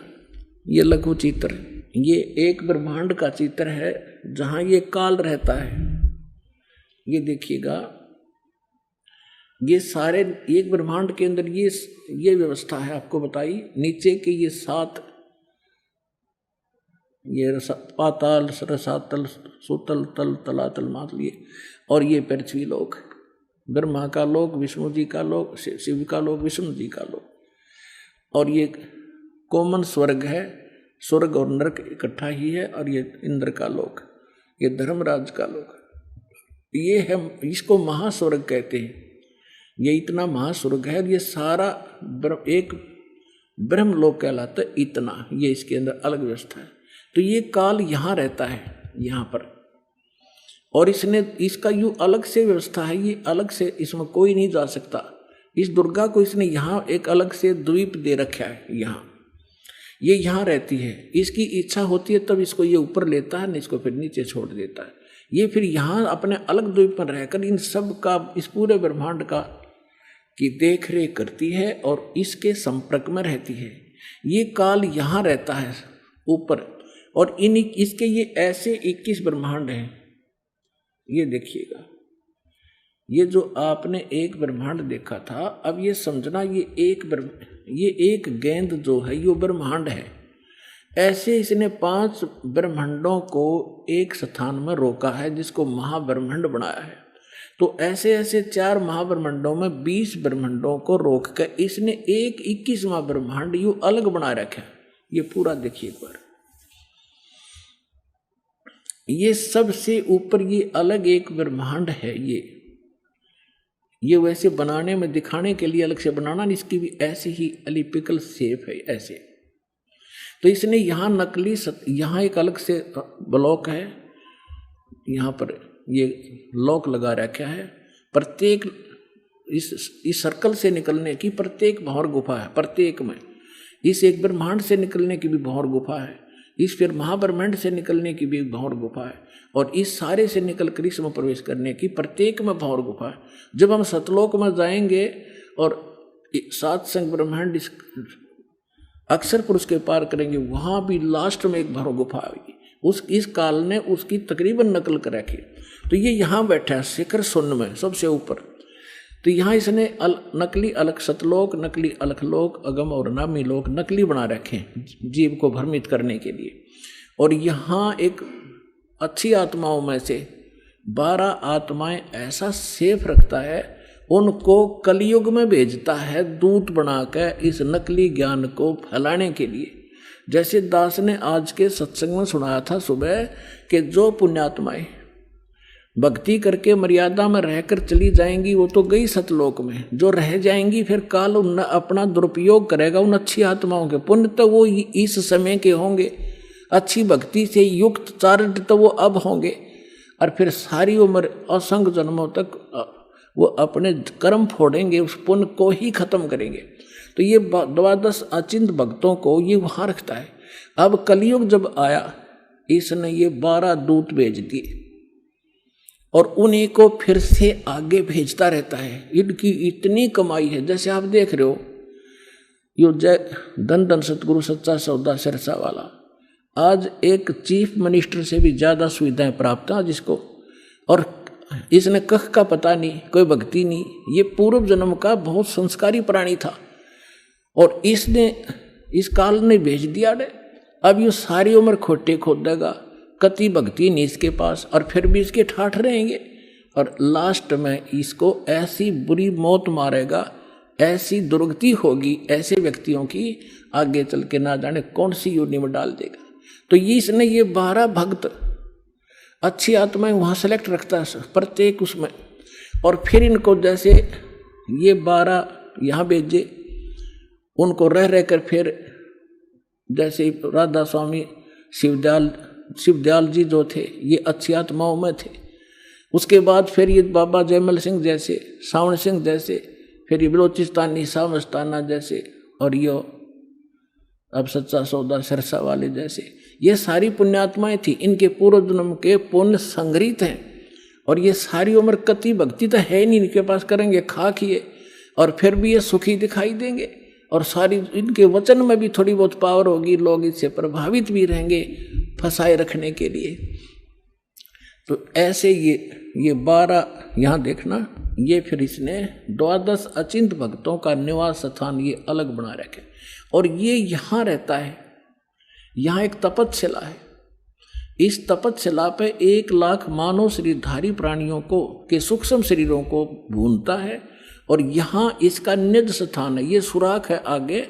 ये लघु चित्र, ये एक ब्रह्मांड का चित्र है जहां ये काल रहता है। ये देखिएगा, ये सारे एक ब्रह्मांड के अंदर ये व्यवस्था है। आपको बताई नीचे के ये 7, ये पाताल रसातल सुतल तल तलातल मातल, ये और ये पृथ्वी लोक, ब्रह्मा का लोक, विष्णु जी का लोक, शिव का लोक, विष्णु जी का लोक, और ये कॉमन स्वर्ग है। स्वर्ग और नरक इकट्ठा ही है। और ये इंद्र का लोक, ये धर्मराज का लोक, ये है, इसको महास्वर्ग कहते हैं। ये इतना महास्वर्ग है, ये सारा एक ब्रह्म लोक कहलाता है इतना। ये इसके अंदर अलग व्यवस्था है। तो ये काल यहाँ रहता है, यहाँ पर, और इसने इसका यूं अलग से व्यवस्था है, ये अलग से, इसमें कोई नहीं जा सकता। इस दुर्गा को इसने यहाँ एक अलग से द्वीप दे रखा है। यहाँ ये यहाँ रहती है, इसकी इच्छा होती है तब इसको ये ऊपर लेता है, नहीं इसको फिर नीचे छोड़ देता है। ये फिर यहाँ अपने अलग द्वीप पर रहकर इन सब का, इस पूरे ब्रह्मांड का की देख रेख करती है और इसके संपर्क में रहती है। ये काल यहाँ रहता है ऊपर, और इसके ये ऐसे 21 ब्रह्मांड हैं। ये देखिएगा, ये जो आपने एक ब्रह्मांड देखा था, अब ये समझना ये एक गेंद जो है ये ब्रह्मांड है। ऐसे इसने 5 ब्रह्मांडों को एक स्थान में रोका है, जिसको महाब्रह्मांड बनाया है। तो ऐसे ऐसे 4 महाब्रह्मांडों में 20 ब्रह्मांडों को रोक कर इसने एक 21वां ब्रह्मांड यूं अलग बना रखा है। ये पूरा देखिए एक बार, ये सबसे ऊपर ये अलग एक ब्रह्मांड है। ये वैसे बनाने में, दिखाने के लिए अलग से बनाना, इसकी भी ऐसी ही एलिप्टिकल शेप है ऐसे। तो इसने यहाँ नकली यहाँ एक अलग से ब्लॉक है, यहाँ पर ये लॉक लगा रखा है। प्रत्येक इस सर्कल से निकलने की प्रत्येक भंवर गुफा है, प्रत्येक में। इस एक ब्रह्मांड से निकलने की भी भंवर गुफा है, इस फिर महाब्रह्मांड से निकलने की भी भंवर गुफा है, और इस सारे से निकल कर इसमें प्रवेश करने की प्रत्येक में भंवर गुफा है। जब हम सतलोक में जाएंगे और 7 संग ब्रह्मांड इस अक्षर पुरुष के पार करेंगे, वहाँ भी लास्ट में एक भंवर गुफा आएगी। इस काल ने उसकी तकरीबन नकल कर रखी। तो ये यहाँ बैठा है शिखर शून्य में सबसे ऊपर। तो यहाँ इसने नकली अलग सतलोक, नकली अलखलोक, अगम और नामी लोक नकली बना रखे जीव को भ्रमित करने के लिए। और यहाँ एक अच्छी आत्माओं में से 12 आत्माएं ऐसा सेफ रखता है, उनको कलयुग में भेजता है दूत बनाकर इस नकली ज्ञान को फैलाने के लिए। जैसे दास ने आज के सत्संग में सुनाया था सुबह कि जो पुण्यात्माएं भक्ति करके मर्यादा में रहकर चली जाएंगी वो तो गई सतलोक में, जो रह जाएंगी फिर काल उन अपना दुरुपयोग करेगा उन अच्छी आत्माओं के। पुण्य तो वो इस समय के होंगे, अच्छी भक्ति से युक्त चारित्र तो वो अब होंगे, और फिर सारी उम्र असंख्य जन्मों तक वो अपने कर्म फोड़ेंगे, उस पुण्य को ही खत्म करेंगे। तो ये 12 अचिंत भक्तों को ये वहाँ रखता है। अब कलयुग जब आया, इसने ये 12 दूत भेज दिए और उन्हीं को फिर से आगे भेजता रहता है। इनकी इतनी कमाई है, जैसे आप देख रहे हो यो जय धन धन सतगुरु सच्चा सौदा सिरसा वाला, आज एक चीफ मिनिस्टर से भी ज़्यादा सुविधाएं प्राप्त हैं जिसको, और इसने कख का पता नहीं, कोई भक्ति नहीं, ये पूर्व जन्म का बहुत संस्कारी प्राणी था और इसने इस काल ने भेज दिया रे। अब ये सारी उम्र खोटे खोदेगा, कति भक्ति नहीं इसके पास और फिर भी इसके ठाठ रहेंगे और लास्ट में इसको ऐसी बुरी मौत मारेगा, ऐसी दुर्गति होगी ऐसे व्यक्तियों की, आगे चल के ना जाने कौन सी योनि में डाल देगा। तो ये इसने ये 12 भक्त अच्छी आत्माएं वहाँ सेलेक्ट रखता है प्रत्येक उसमें, और फिर इनको जैसे ये 12 यहाँ भेजे, उनको रह कर फिर जैसे राधा स्वामी शिवदयाल जी जो थे ये अच्छी आत्माओं में थे। उसके बाद फिर ये बाबा जयमल सिंह जैसे, सावन सिंह जैसे, फिर ये बलोचिस्तानी सामस्ताना जैसे, और ये अब सच्चा सौदा सिरसा वाले जैसे, ये सारी पुण्यात्माएं थी। इनके पूर्व जन्म के पुण्य संग्रहित हैं और ये सारी उम्र कति भक्ति तो है नहीं इनके पास, करेंगे खा किए और फिर भी ये सुखी दिखाई देंगे और सारी इनके वचन में भी थोड़ी बहुत पावर होगी, लोग इससे प्रभावित भी रहेंगे फंसाए रखने के लिए। तो ऐसे ये 12 यहाँ देखना, ये फिर इसने 12 अचिंत भक्तों का निवास स्थान ये अलग बना रखे और ये यहाँ रहता है। यहाँ एक तपतशिला है, इस तपतशिला पे 1 लाख मानव शरीरधारी प्राणियों को के सूक्ष्म शरीरों को भूनता है और यहाँ इसका निज स्थान है। ये सुराख है आगे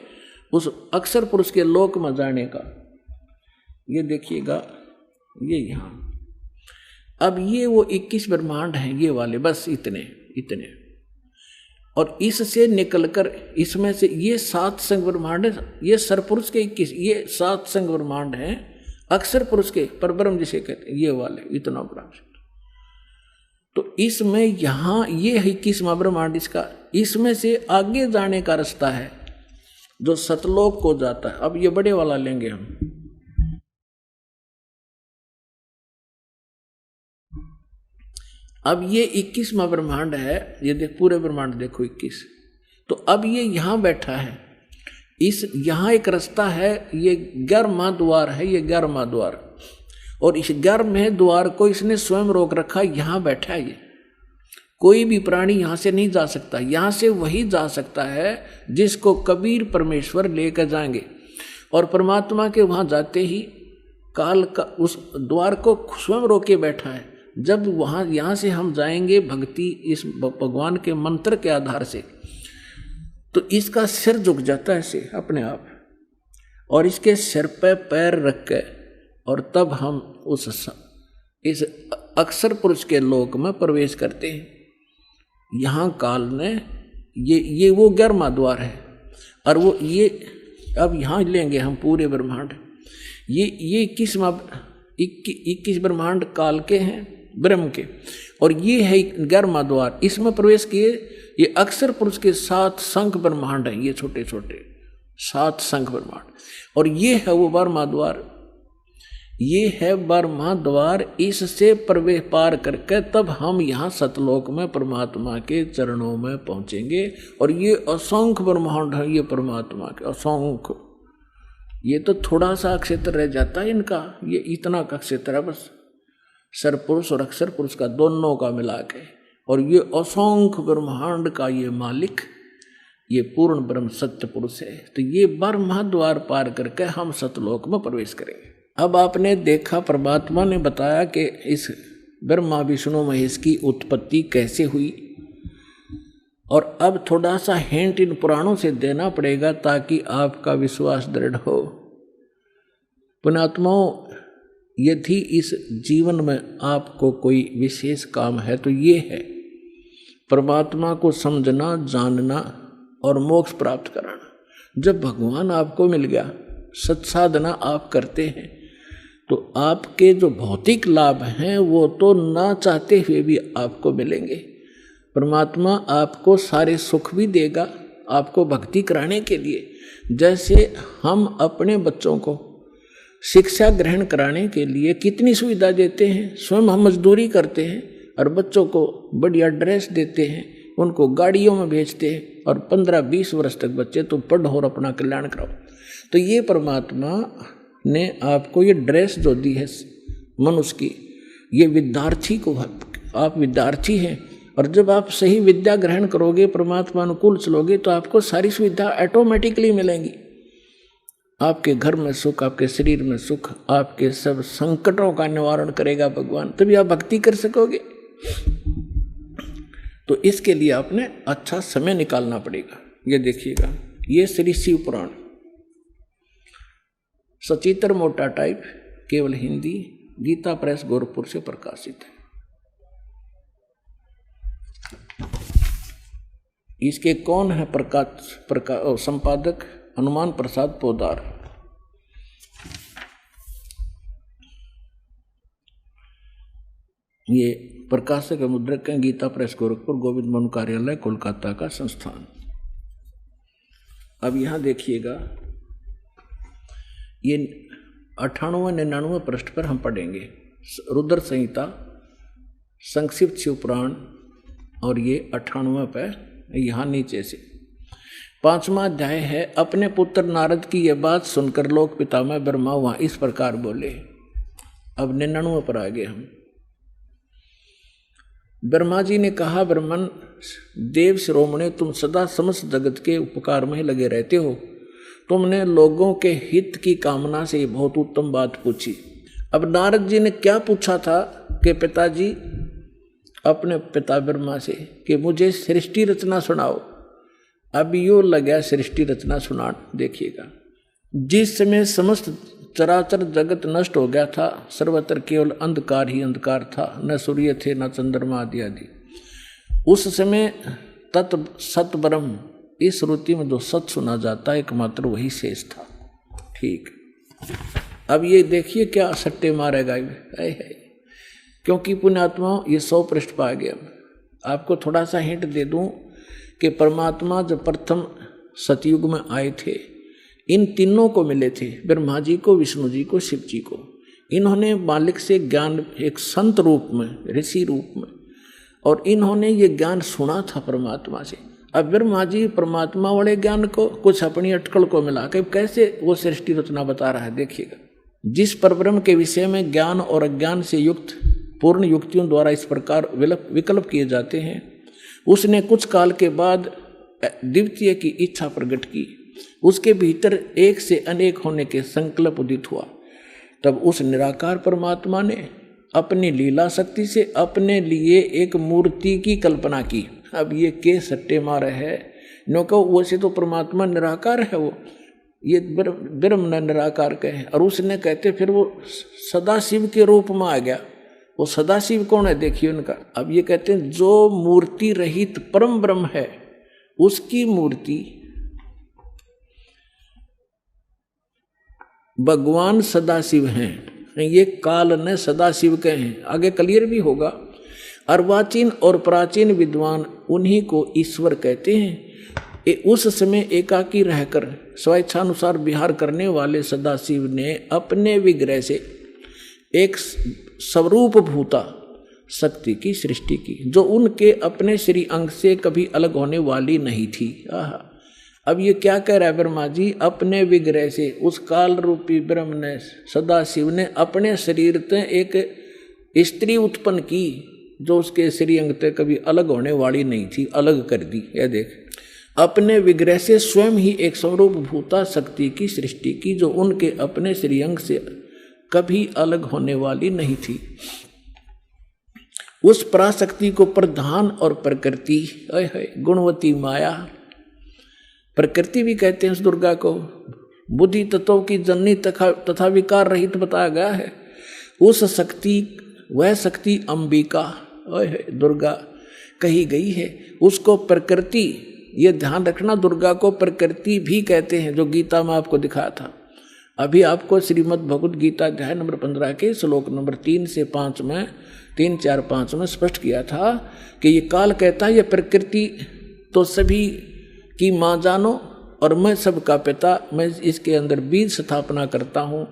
उस अक्षर पुरुष के लोक में जाने का। ये देखिएगा, ये यहाँ, अब ये वो 21 ब्रह्मांड हैं ये वाले, बस इतने और इससे निकलकर इसमें से ये 7 संग ब्रह्मांड है। ये सरपुरुष के 21, ये 7 संग ब्रह्मांड हैं अक्षर पुरुष के, परब्रह्म जिसे कहते हैं, ये वाले इतना ब्रह्मांड। तो इसमें यहाँ ये 21वां ब्रह्मांड इसका, इसमें से आगे जाने का रास्ता है जो सतलोक को जाता है। अब ये बड़े वाला लेंगे हम, अब ये 21वां ब्रह्मांड है, ये देख पूरे ब्रह्मांड देखो 21। तो अब ये यहाँ बैठा है, इस यहाँ एक रास्ता है, ये 11वां द्वार है, ये 11वां द्वार, और इस 11वें द्वार को इसने स्वयं रोक रखा, यहाँ बैठा है ये। कोई भी प्राणी यहाँ से नहीं जा सकता, यहाँ से वही जा सकता है जिसको कबीर परमेश्वर लेकर जाएंगे। और परमात्मा के वहाँ जाते ही काल का उस द्वार को स्वयं रोके बैठा है। जब वहाँ यहाँ से हम जाएंगे भक्ति इस भगवान के मंत्र के आधार से, तो इसका सिर झुक जाता है ऐसे अपने आप, और इसके सिर पे पैर रख के, और तब हम इस अक्षर पुरुष के लोक में प्रवेश करते हैं। यहाँ काल ने ये वो 11वां द्वार है, और वो ये अब यहाँ लेंगे हम पूरे ब्रह्मांड। ये 21 ब्रह्मांड काल के हैं, ब्रह्म के, और ये है 11वां द्वार। इसमें प्रवेश किए ये अक्षर पुरुष के 7 शंख ब्रह्मांड हैं, ये छोटे छोटे 7 शंख ब्रह्मांड, और ये है वो 12वां द्वार। ये है 12वां द्वार, इससे प्रवेश पार करके तब हम यहाँ सतलोक में परमात्मा के चरणों में पहुँचेंगे। और ये असंख्य ब्रह्मांड है ये परमात्मा के, असंख्य। ये तो थोड़ा सा क्षेत्र रह जाता है इनका, ये इतना का क्षेत्र है बस, सरपुरुष और अक्षर पुरुष का दोनों का मिला के। और ये असंख्य ब्रह्मांड का ये मालिक, ये पूर्ण ब्रह्म सत्य पुरुष है। तो ये 12वां द्वार पार करके हम सतलोक में प्रवेश करेंगे। अब आपने देखा परमात्मा ने बताया कि इस ब्रह्मा विष्णु महेश की उत्पत्ति कैसे हुई, और अब थोड़ा सा हिंट इन पुराणों से देना पड़ेगा ताकि आपका विश्वास दृढ़ हो। पुण्यात्माओं, यदि इस जीवन में आपको कोई विशेष काम है तो ये है परमात्मा को समझना, जानना और मोक्ष प्राप्त कराना। जब भगवान आपको मिल गया, सत्साधना आप करते हैं, तो आपके जो भौतिक लाभ हैं वो तो ना चाहते हुए भी आपको मिलेंगे। परमात्मा आपको सारे सुख भी देगा आपको भक्ति कराने के लिए। जैसे हम अपने बच्चों को शिक्षा ग्रहण कराने के लिए कितनी सुविधा देते हैं, स्वयं हम मजदूरी करते हैं और बच्चों को बढ़िया ड्रेस देते हैं, उनको गाड़ियों में भेजते हैं, और 15-20 वर्ष तक बच्चे तो पढ़ो और अपना कल्याण कराओ। तो ये परमात्मा ने आपको ये ड्रेस जो दी है मनुष्य की, ये विद्यार्थी को आप विद्यार्थी हैं, और जब आप सही विद्या ग्रहण करोगे, परमात्मा अनुकूल चलोगे, तो आपको सारी सुविधा ऑटोमेटिकली मिलेंगी। आपके घर में सुख, आपके शरीर में सुख, आपके सब संकटों का निवारण करेगा भगवान, तभी आप भक्ति कर सकोगे। तो इसके लिए आपने अच्छा समय निकालना पड़ेगा। ये देखिएगा, ये श्री शिव पुराण सचित्र मोटा टाइप, केवल हिंदी, गीता प्रेस गोरखपुर से प्रकाशित है। इसके कौन है संपादक? हनुमान प्रसाद पोदार। ये प्रकाशक मुद्रक है, गीता प्रेस गोरखपुर, गोविंद मनु कार्यालय कोलकाता का संस्थान। अब यहां देखिएगा, ये 98-99 पृष्ठ पर हम पढ़ेंगे रुद्र संहिता, संक्षिप्त शिव पुराण, और ये 98 पे यहाँ नीचे से 5वां अध्याय है। अपने पुत्र नारद की यह बात सुनकर लोक पितामह ब्रह्मा वहां इस प्रकार बोले। अब 99 पर आ गए हम। ब्रह्मा जी ने कहा, ब्रह्मन देव शिरोमणे, तुम सदा समस्त जगत के उपकार में लगे रहते हो। तुमने लोगों के हित की कामना से बहुत उत्तम बात पूछी। अब नारद जी ने क्या पूछा था कि पिताजी, अपने पिता ब्रह्मा से, कि मुझे सृष्टि रचना सुनाओ। अब यो लगा सृष्टि रचना सुना। देखिएगा, जिस समय समस्त चराचर जगत नष्ट हो गया था, सर्वत्र केवल अंधकार ही अंधकार था, न सूर्य थे न चंद्रमा आदि आदि, उस समय तत् सत ब्रह्म, इस श्रुति में जो सत सुना जाता है एकमात्र वही शेष था। ठीक, अब ये देखिए क्या सट्टे मारेगा है। क्योंकि पुण्यात्मा ये 100 पृष्ठ पा गया। आपको थोड़ा सा हिंट दे दूं कि परमात्मा जब प्रथम सतयुग में आए थे, इन तीनों को मिले थे, ब्रह्मा जी को, विष्णु जी को, शिव जी को। इन्होंने मालिक से ज्ञान एक संत रूप में, ऋषि रूप में, और इन्होंने ये ज्ञान सुना था परमात्मा से। अब ब्रह्मा जी परमात्मा वाले ज्ञान को कुछ अपनी अटकल को मिला के कैसे वो सृष्टि रचना बता रहा है। देखिएगा, जिस परब्रह्म के विषय में ज्ञान और अज्ञान से युक्त पूर्ण युक्तियों द्वारा इस प्रकार विकल्प किए जाते हैं, उसने कुछ काल के बाद द्वितीय की इच्छा प्रकट की। उसके भीतर एक से अनेक होने के संकल्प उदित हुआ। तब उस निराकार परमात्मा ने अपनी लीला शक्ति से अपने लिए एक मूर्ति की कल्पना की। अब ये के सट्टे मारे है, नो को वैसे तो परमात्मा निराकार है, वो ये ब्रह्म निराकार कहे, और उसने कहते फिर वो सदाशिव के रूप में आ गया। वो सदाशिव कौन है? देखिए उनका। अब ये कहते हैं जो मूर्ति रहित परम ब्रह्म है, उसकी मूर्ति भगवान सदाशिव हैं। ये काल ने सदाशिव कहे हैं, आगे क्लियर भी होगा। अर्वाचीन और प्राचीन विद्वान उन्हीं को ईश्वर कहते हैं। उस समय एकाकी रहकर स्वेच्छानुसार विहार करने वाले सदाशिव ने अपने विग्रह से एक स्वरूप भूता शक्ति की सृष्टि की, जो उनके अपने श्री अंग से कभी अलग होने वाली नहीं थी। अब ये क्या कह रहा है ब्रह्मा जी? अपने विग्रह से उस काल रूपी ब्रह्म ने, सदाशिव ने अपने शरीर से एक स्त्री उत्पन्न की, जो उसके श्री अंग से कभी अलग होने वाली नहीं थी, अलग कर दी। यह देख, अपने विग्रह से स्वयं ही एक स्वरूप भूता शक्ति की सृष्टि की, जो उनके अपने श्री अंग से कभी अलग होने वाली नहीं थी। उस पराशक्ति को प्रधान और प्रकृति, गुणवती माया, प्रकृति भी कहते हैं उस दुर्गा को। बुद्धि तत्वों की जननी तथा विकार रहित बताया गया है। उस शक्ति, वह शक्ति अंबिका दुर्गा कही गई है। उसको प्रकृति, ये ध्यान रखना, दुर्गा को प्रकृति भी कहते हैं, जो गीता में आपको दिखाया था। अभी आपको श्रीमद् भगवद गीता अध्याय नंबर 15 के श्लोक नंबर 3 से 5 में, 3, 4, 5 में स्पष्ट किया था कि ये काल कहता है ये प्रकृति तो सभी की माँ जानो, और मैं सबका पिता, मैं इसके अंदर बीज स्थापना करता हूँ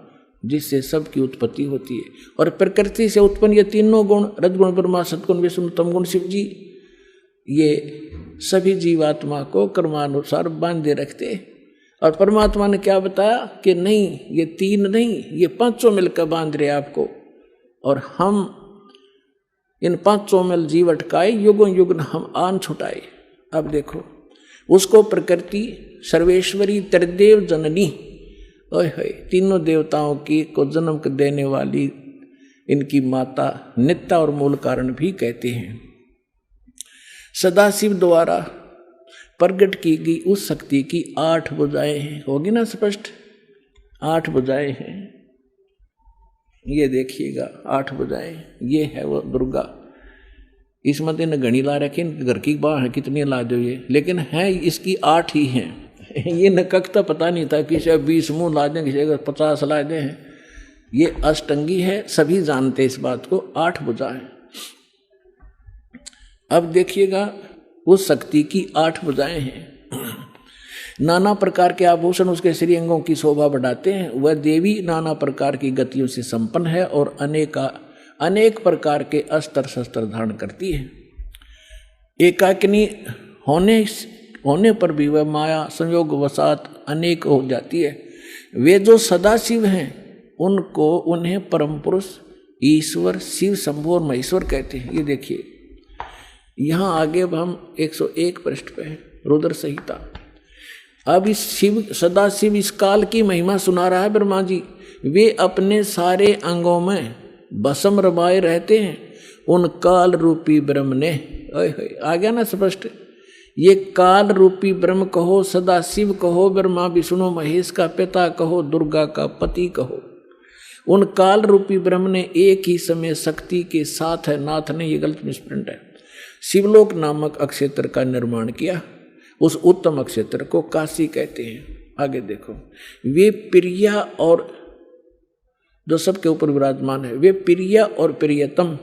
जिससे सबकी उत्पत्ति होती है। और प्रकृति से उत्पन्न ये तीनों गुण, रजगुण ब्रह्मा, सद्गुण विष्णु, तमगुण शिव जी, ये सभी जीवात्मा को कर्मानुसार बांधे रखते। और परमात्मा ने क्या बताया कि नहीं, ये 3 नहीं, ये 5 मिलकर बांध रहे आपको। और हम इन 500 मेल जीव अटकाए, युगों युग हम आन छुटाए। अब देखो उसको प्रकृति सर्वेश्वरी त्रिदेव जननी, ओए होए, तीनों देवताओं की को जन्म देने वाली इनकी माता नित्या और मूल कारण भी कहते हैं। सदाशिव द्वारा प्रकट की गई उस शक्ति की 8 भुजाएं हैं। होगी ना स्पष्ट? 8 भुजाएं हैं। ये देखिएगा 8 भुजाएं, ये है वो दुर्गा। इसमें तो घड़ी ला रखी, घर की बाहर कितनी ला दो ये, लेकिन है इसकी 8 ही हैं। ये नककता पता नहीं था, किसी 20 मुँह ला दें, किसी 50 ला दें। ये अष्टंगी है, सभी जानते इस बात को, 8 भुजा है। अब देखिएगा उस शक्ति की 8 भुजाएं हैं। नाना प्रकार के आभूषण उसके श्रीअंगों की शोभा बढ़ाते हैं। वह देवी नाना प्रकार की गतियों से संपन्न है और अनेक प्रकार के अस्त्र शस्त्र धारण करती है। एकाकिनी होने पर भी वह माया संयोग वसात अनेक हो जाती है। वे जो सदाशिव हैं उन्हें परम पुरुष ईश्वर शिव शंभु और महेश्वर कहते हैं। ये देखिए यहाँ आगे अब हम 101 पृष्ठ पे हैं, रुद्र संहिता। अब इस शिव सदाशिव इस काल की महिमा सुना रहा है ब्रह्मा जी। वे अपने सारे अंगों में भस्म रमाए रहते हैं। उन काल रूपी ब्रह्म ने, आ गया ना स्पष्ट? ये काल रूपी ब्रह्म कहो, सदाशिव कहो, ब्रह्मा विष्णु महेश का पिता कहो, दुर्गा का पति कहो, उन काल रूपी ब्रह्म ने एक ही समय शक्ति के साथ है। नाथ ने, ये गलत मिसप्रिंट है, शिवलोक नामक अक्षेत्र का निर्माण किया। उस उत्तम अक्षेत्र को काशी कहते हैं। आगे देखो, वे प्रिया और जो सबके ऊपर विराजमान है, वे प्रिया और प्रियतम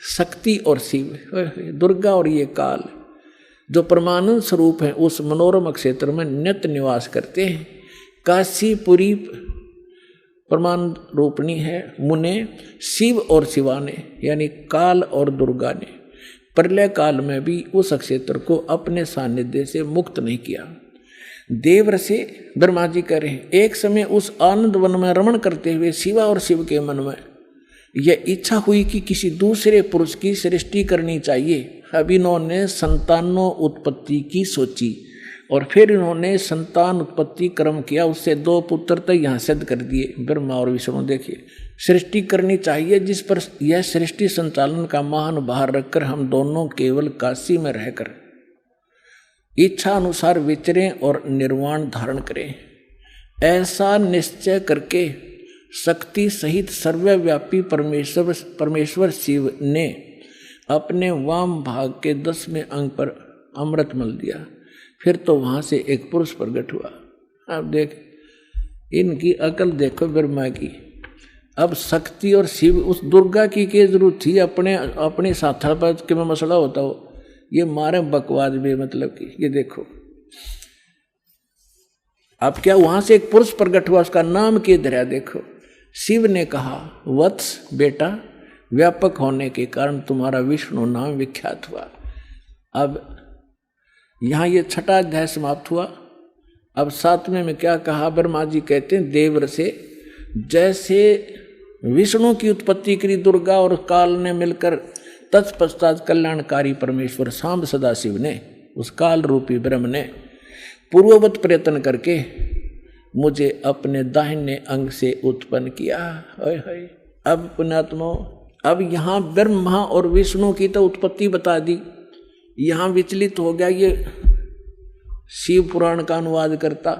शक्ति और शिव, दुर्गा और ये काल जो परमानंद स्वरूप है, उस मनोरम क्षेत्र में नित्य निवास करते हैं। काशीपुरी परमान रूपणी है। मुने शिव और शिवा ने, यानी काल और दुर्गा ने प्रलय काल में भी उस क्षेत्र को अपने सानिध्य से मुक्त नहीं किया। देव से ब्रह्मा जी कह रहे हैं, एक समय उस आनंद वन में रमण करते हुए शिवा और शिव के मन में यह इच्छा हुई कि किसी दूसरे पुरुष की सृष्टि करनी चाहिए। अब इन्होंने संतानों उत्पत्ति की सोची और फिर इन्होंने संतान उत्पत्ति क्रम किया। उससे 2 पुत्र तो यहाँ सिद्ध कर दिए, ब्रह्मा और विष्णु। देखिए, सृष्टि करनी चाहिए जिस पर यह सृष्टि संचालन का महान भार रखकर हम दोनों केवल काशी में रहकर इच्छा अनुसार विचरें और निर्वाण धारण करें। ऐसा निश्चय करके शक्ति सहित सर्वव्यापी परमेश्वर शिव ने अपने वाम भाग के 10वें अंग पर अमृत मल दिया। फिर तो वहां से एक पुरुष प्रकट हुआ। अब देख, इनकी अकल देखो ब्रह्मा की। अब शक्ति और शिव, उस दुर्गा की क्या जरूरत थी? अपने साथा पर के में मसला होता हो, ये मारे बकवाद में, मतलब कि ये देखो। अब क्या वहां से एक पुरुष प्रकट हुआ, उसका नाम के धरा देखो। शिव ने कहा, वत्स बेटा, व्यापक होने के कारण तुम्हारा विष्णु नाम विख्यात हुआ। अब यहाँ ये 6वां अध्याय समाप्त हुआ। अब 7वें में क्या कहा? ब्रह्मा जी कहते हैं, देवर से जैसे विष्णु की उत्पत्ति करी दुर्गा और काल ने मिलकर, तत्पश्चात कल्याणकारी परमेश्वर सांब सदाशिव ने, उस काल रूपी ब्रह्म ने पूर्ववत प्रयत्न करके मुझे अपने दाहिने अंग से उत्पन्न किया। अब पुण्यात्मा, अब यहाँ ब्रह्मा और विष्णु की तो उत्पत्ति बता दी, यहाँ विचलित हो गया ये शिव पुराण का अनुवाद करता,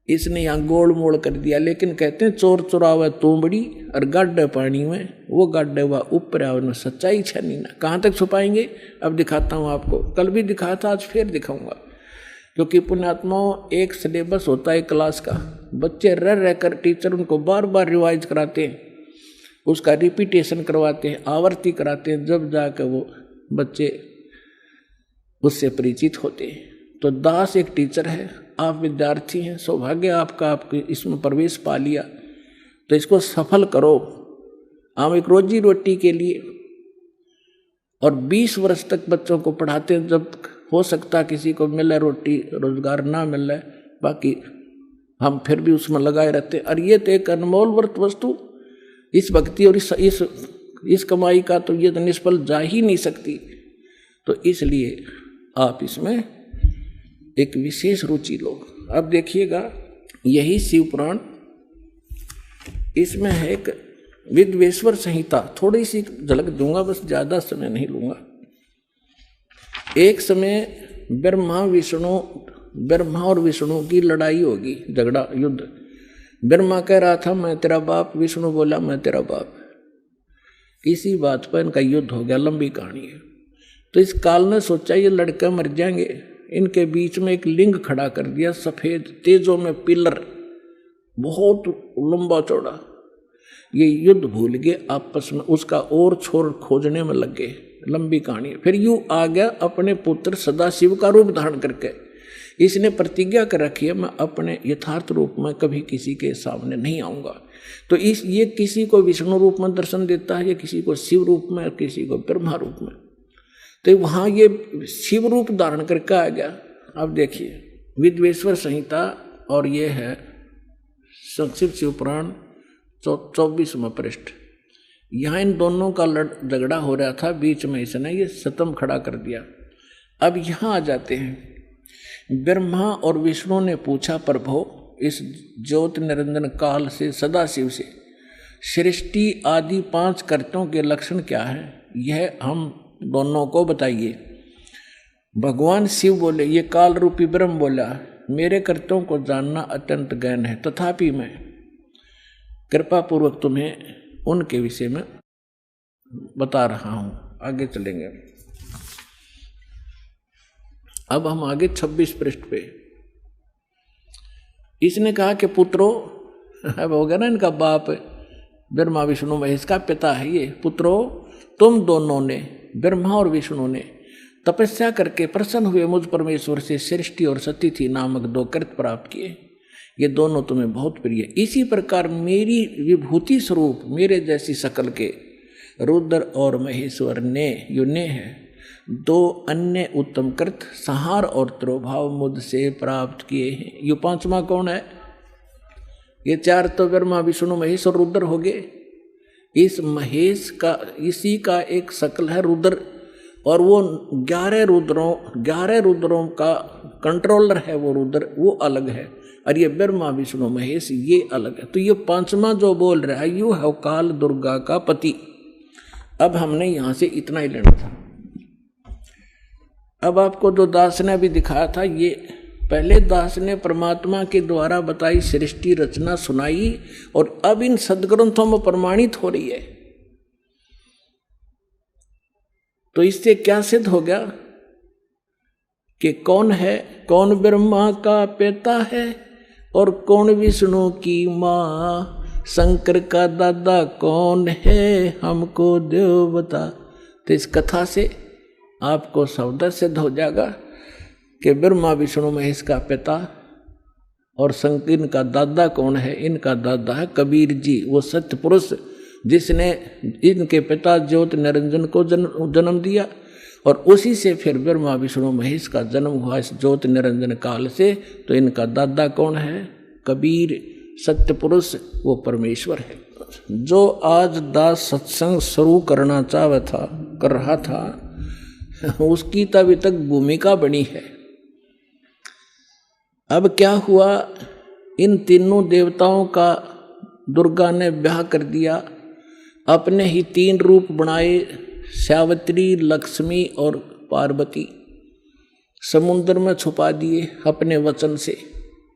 इसने यहाँ गोल मोड़ कर दिया। लेकिन कहते हैं, चोर चुरावे तोमड़ी और गाड्डे पानी में, वो गाड्डे हुआ ऊपर आवे में सच्चाई छनी ना। कहाँ तक छुपाएंगे? अब दिखाता हूँ आपको, कल भी दिखाया था, आज फिर दिखाऊंगा। क्योंकि पुण्यात्माओं, एक सिलेबस होता है क्लास का, बच्चे रह कर टीचर उनको बार बार रिवाइज कराते हैं, उसका रिपीटेशन करवाते हैं, आवर्ती कराते हैं, जब जाकर वो बच्चे उससे परिचित होते हैं। तो दास एक टीचर है, आप विद्यार्थी हैं, सौभाग्य आपका, आपके इसमें प्रवेश पा लिया, तो इसको सफल करो। हम एक रोजी रोटी के लिए और 20 वर्ष तक बच्चों को पढ़ाते हैं, जब हो सकता किसी को मिले रोटी रोजगार ना मिले, बाकी हम फिर भी उसमें लगाए रहते हैं। और ये तो एक अनमोल वस्तु, इस भक्ति और इस इस कमाई का तो ये तो निष्फल जा ही नहीं सकती। तो इसलिए आप इसमें एक विशेष रुचि लो। अब देखिएगा, यही शिव पुराण, इसमें है एक विद्वेश्वर संहिता, थोड़ी सी झलक दूंगा, बस ज्यादा समय नहीं लूंगा। एक समय ब्रह्मा और विष्णु की लड़ाई होगी, झगड़ा, युद्ध। ब्रह्मा कह रहा था मैं तेरा बाप, विष्णु बोला मैं तेरा बाप। इसी बात पर इनका युद्ध हो गया, लंबी कहानी है। तो इस काल ने सोचा ये लड़के मर जाएंगे, इनके बीच में एक लिंग खड़ा कर दिया, सफेद तेजों में पिलर, बहुत लंबा चौड़ा। ये युद्ध भूल गए आपस में, उसका और छोर खोजने में लग गए। लंबी कहानी है। फिर यूं आ गया अपने पुत्र सदाशिव का रूप धारण करके। इसने प्रतिज्ञा कर रखी है मैं अपने यथार्थ रूप में कभी किसी के सामने नहीं आऊंगा। तो ये किसी को विष्णु रूप में दर्शन देता है, ये किसी को शिव रूप में, किसी को ब्रह्मा रूप में। तो वहां ये शिव रूप धारण करके आ गया। अब देखिए विद्वेश्वर संहिता, और ये है संक्षिप्त शिव पुराण 24वां पृष्ठ। यहाँ इन दोनों का झगड़ा हो रहा था, बीच में इसने ये सतम खड़ा कर दिया। अब यहाँ आ जाते हैं। ब्रह्मा और विष्णु ने पूछा प्रभु इस ज्योत निरंजन काल से सदाशिव से सृष्टि आदि 5 कर्तों के लक्षण क्या है, यह हम दोनों को बताइए। भगवान शिव बोले, ये काल रूपी ब्रह्म बोला, मेरे कर्तों को जानना अत्यंत गहन है, तथापि मैं कृपा पूर्वक तुम्हें उनके विषय में बता रहा हूं। आगे चलेंगे। अब हम आगे 26 पृष्ठ पे। इसने कहा कि पुत्रों, अब हो गया ना इनका बाप ब्रह्मा विष्णु महेश का पिता है ये। पुत्रों, तुम दोनों ने, ब्रह्मा और विष्णु ने तपस्या करके प्रसन्न हुए मुझ परमेश्वर से सृष्टि और सतिथि नामक 2 कृत प्राप्त किए। ये दोनों तुम्हें बहुत प्रिय। इसी प्रकार मेरी विभूति स्वरूप मेरे जैसी शकल के रुद्र और महेश्वर ने, युने है, 2 अन्य उत्तम कृत संहार और त्रोभाव मुझसे प्राप्त किए हैं। ये 5वां कौन है? ये 4 तो ब्रह्मा विष्णु महेश और रुद्र हो गए। इस महेश का, इसी का एक शकल है रुद्र, और वो 11 रुद्रों का कंट्रोलर है वो रुद्र, वो अलग है। और ये ब्रह्मा विष्णु महेश ये अलग है। तो ये 5वां जो बोल रहा है यू है काल दुर्गा का पति। अब हमने यहां से इतना ही लेना था। अब आपको जो दास ने अभी दिखाया था, ये पहले दास ने परमात्मा के द्वारा बताई सृष्टि रचना सुनाई, और अब इन सदग्रंथों में प्रमाणित हो रही है। तो इससे क्या सिद्ध हो गया कि कौन है, कौन ब्रह्मा का पिता है और कौन विष्णु की माँ, शंकर का दादा कौन है, हमको देव बता। तो इस कथा से आपको शब्द सिद्ध हो जाएगा कि ब्रह्मा विष्णु महेश का पिता और शंकर का दादा कौन है। इनका दादा है कबीर जी, वो सत्य पुरुष जिसने इनके पिता ज्योत निरंजन को जन्म दिया, और उसी से फिर ब्रह्मा विष्णु महेश का जन्म हुआ इस ज्योत निरंजन काल से। तो इनका दादा कौन है? कबीर सत्य पुरुष, वो परमेश्वर है। जो आज दास सत्संग शुरू करना कर रहा था, उसकी तो अभी तक भूमिका बनी है। अब क्या हुआ, इन तीनों देवताओं का दुर्गा ने ब्याह कर दिया, अपने ही 3 रूप बनाए, सावित्री, लक्ष्मी और पार्वती। समुद्र में छुपा दिए अपने वचन से,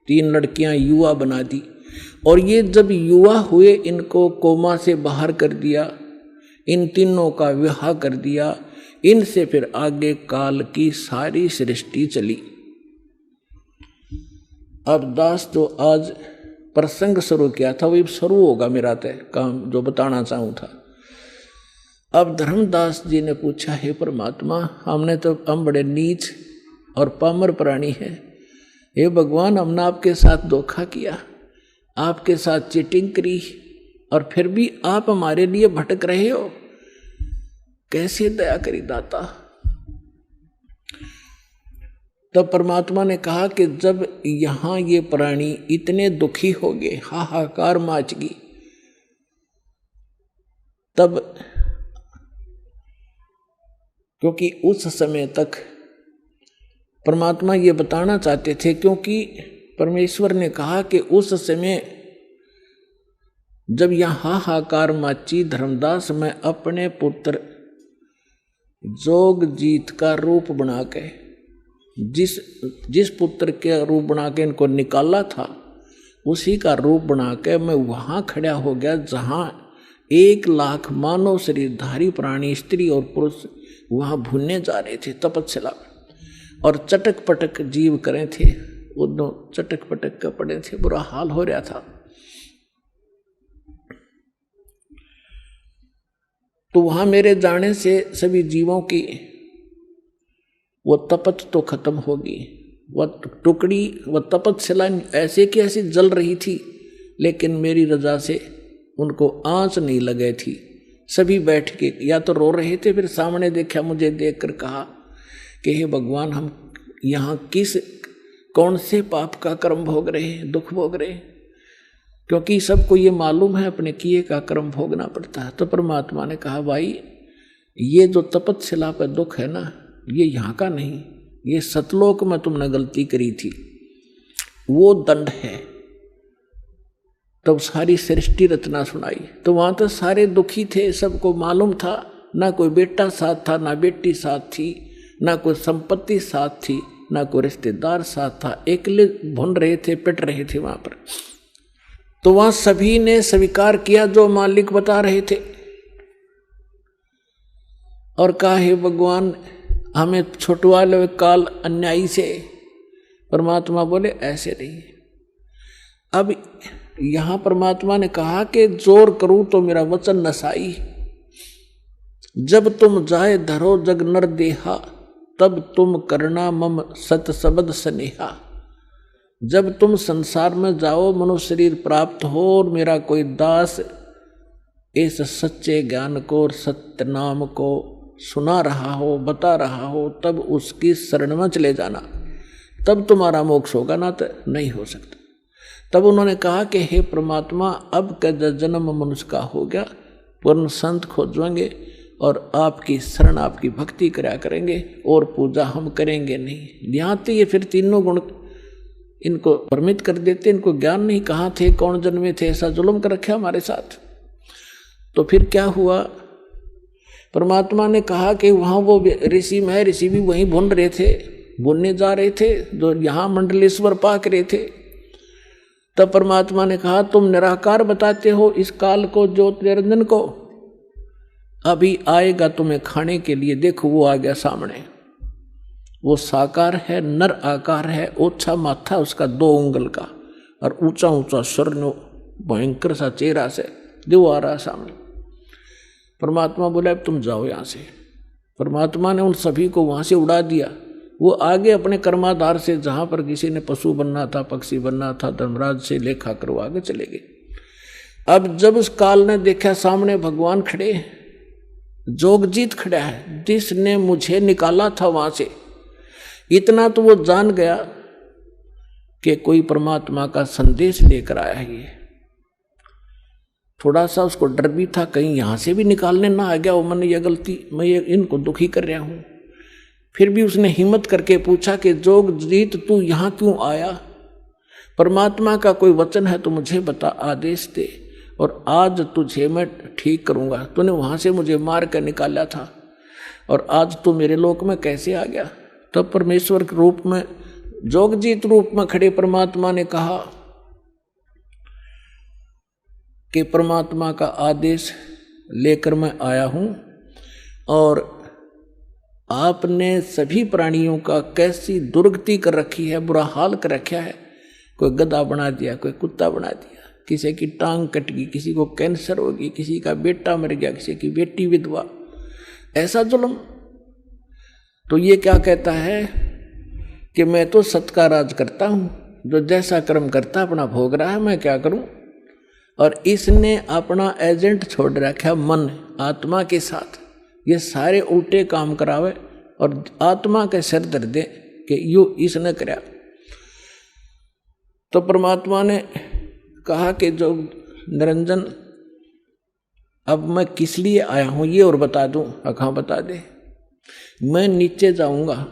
3 लड़कियां युवा बना दी। और ये जब युवा हुए, इनको कोमा से बाहर कर दिया, इन तीनों का विवाह कर दिया। इनसे फिर आगे काल की सारी सृष्टि चली। अब दास जो आज प्रसंग शुरू किया था वही शुरू होगा मेरा तय काम, जो बताना चाहूँ था। अब धर्मदास जी ने पूछा, हे परमात्मा, हम बड़े नीच और पामर प्राणी हैं। हे भगवान, हमने आपके साथ धोखा किया, आपके साथ चीटिंग करी, और फिर भी आप हमारे लिए भटक रहे हो। कैसे दया करी दाता। तब परमात्मा ने कहा कि जब यहाँ ये प्राणी इतने दुखी हो गए, हाहाकार मच गई, तब क्योंकि उस समय तक परमात्मा ये बताना चाहते थे, क्योंकि परमेश्वर ने कहा कि उस समय जब यह हाहाकार माची धर्मदास मैं अपने पुत्र जोगजीत का रूप बना के, जिस पुत्र के रूप बना के इनको निकाला था उसी का रूप बना के मैं वहां खड़ा हो गया जहां 1,00,000 मानव शरीरधारी प्राणी स्त्री और पुरुष वहां भूनने जा रहे थे तपस्या, और चटक पटक जीव करे थे, उन चटक पटक के पड़े थे, बुरा हाल हो रहा था। तो वहां मेरे जाने से सभी जीवों की वो तपत तो खत्म होगी। वह टुकड़ी, वह तपस्या ऐसे की ऐसी जल रही थी, लेकिन मेरी रजा से उनको आंच नहीं लगे थी। सभी बैठ के या तो रो रहे थे, फिर सामने देखा, मुझे देखकर कहा कि हे भगवान, हम यहाँ कौन से पाप का कर्म भोग रहे हैं, दुख भोग रहे हैं, क्योंकि सबको ये मालूम है अपने किए का कर्म भोगना पड़ता है। तो परमात्मा ने कहा, भाई ये जो तपस्या पर दुख है ना, ये यहाँ का नहीं, ये सतलोक में तुमने गलती करी थी, वो दंड है। तब सारी सृष्टि रचना सुनाई। तो वहां तो सारे दुखी थे, सबको मालूम था, ना कोई बेटा साथ था, ना बेटी साथ थी, ना कोई संपत्ति साथ थी, ना कोई रिश्तेदार साथ था, अकेले भुन रहे थे, पिट रहे थे वहां पर। तो वहां सभी ने स्वीकार किया जो मालिक बता रहे थे, और कहा, हे भगवान, हमें छुटवा लो काल अन्यायी से। परमात्मा बोले, ऐसे नहीं। अब यहां परमात्मा ने कहा कि जोर करूं तो मेरा वचन नसाई, जब तुम जाए धरो जग नर देहा, तब तुम करना मम सत सबद स्नेहा। जब तुम संसार में जाओ, मनुष्य शरीर प्राप्त हो, और मेरा कोई दास इस सच्चे ज्ञान को और सत्य नाम को सुना रहा हो, बता रहा हो, तब उसकी शरण में चले जाना, तब तुम्हारा मोक्ष होगा, ना तो नहीं हो सकता। तब उन्होंने कहा कि हे परमात्मा, अब का जन्म मनुष्य का हो गया, पूर्ण संत खोजेंगे और आपकी शरण, आपकी भक्ति करा करेंगे, और पूजा हम करेंगे नहीं। यहाँ तो ये फिर तीनों गुण इनको परमित कर देते, इनको ज्ञान नहीं, कहाँ थे, कौन जन्मे थे, ऐसा जुल्म कर रखा हमारे साथ। तो फिर क्या हुआ, परमात्मा ने कहा कि वहाँ वो ऋषि में, ऋषि भी वहीं भुन रहे थे, भुनने जा रहे थे, जो यहाँ मंडलेश्वर पाक रहे थे। तब परमात्मा ने कहा, तुम निराकार बताते हो इस काल को, ज्योत निरंजन को, अभी आएगा तुम्हें खाने के लिए। देखो वो आ गया सामने, वो साकार है, नर आकार है, ओछा माथा उसका 2 उंगल का, और ऊंचा ऊंचा स्वर्ण भयंकर सा चेहरा से देव आ रहा सामने। परमात्मा बोला, अब तुम जाओ यहाँ से। परमात्मा ने उन सभी को वहाँ से उड़ा दिया। वो आगे अपने कर्माधार से, जहाँ पर किसी ने पशु बनना था, पक्षी बनना था, धर्मराज से लेखा कर वो आगे चले गए। अब जब उस काल ने देखा सामने भगवान खड़े, जोगजीत खड़ा है, जिसने मुझे निकाला था वहाँ से, इतना तो वो जान गया कि कोई परमात्मा का संदेश लेकर आया है। ये थोड़ा सा उसको डर भी था, कहीं यहाँ से भी निकालने ना आ गया वो, मैंने ये गलती, मैं ये इनको दुखी कर रहा हूँ। फिर भी उसने हिम्मत करके पूछा कि जोगजीत तू यहाँ क्यों आया, परमात्मा का कोई वचन है तो मुझे बता, आदेश दे, और आज तुझे मैं ठीक करूँगा। तूने वहाँ से मुझे मार कर निकाला था, और आज तू मेरे लोक में कैसे आ गया। तब परमेश्वर के रूप में, जोगजीत रूप में खड़े परमात्मा ने कहा कि परमात्मा का आदेश लेकर मैं आया हूँ, और आपने सभी प्राणियों का कैसी दुर्गति कर रखी है, बुरा हाल कर रखा है। कोई गधा बना दिया, कोई कुत्ता बना दिया, किसी की टांग कट गई, किसी को कैंसर हो गई, किसी का बेटा मर गया, किसी की बेटी विधवा, ऐसा जुल्म। तो ये क्या कहता है कि मैं तो सत का राज करता हूँ, जो जैसा कर्म करता अपना भोग रहा है, मैं क्या करूँ। और इसने अपना एजेंट छोड़ रखा मन, आत्मा के साथ, ये सारे उल्टे काम करावे और आत्मा के सिर दर दे कि यू इसने कराया। तो परमात्मा ने कहा कि जो निरंजन, अब मैं किस लिए आया हूं ये और बता दूं। हाँ बता दे। मैं नीचे जाऊंगा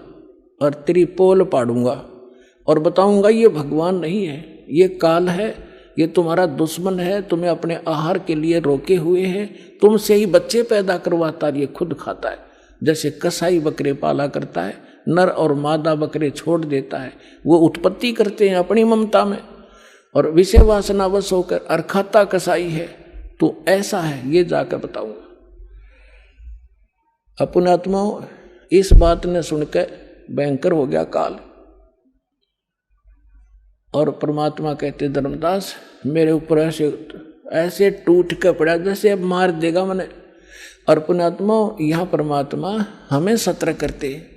और तेरी पोल पाड़ूंगा और बताऊंगा ये भगवान नहीं है, ये काल है, ये तुम्हारा दुश्मन है, तुम्हें अपने आहार के लिए रोके हुए है, तुमसे ही बच्चे पैदा करवाता है, ये खुद खाता है। जैसे कसाई बकरे पाला करता है, नर और मादा बकरे छोड़ देता है, वो उत्पत्ति करते हैं अपनी ममता में और विषय वासनावश होकर, और खाता कसाई है। तो ऐसा है, ये जाकर बताऊंगा। अपनात्मा इस बात ने सुनकर भयंकर हो गया काल, और परमात्मा कहते धर्मदास मेरे ऊपर ऐसे टूट के पड़ा जैसे अब मार देगा मैंने। और पुण्यात्मा यहाँ परमात्मा हमें सतर्क करते,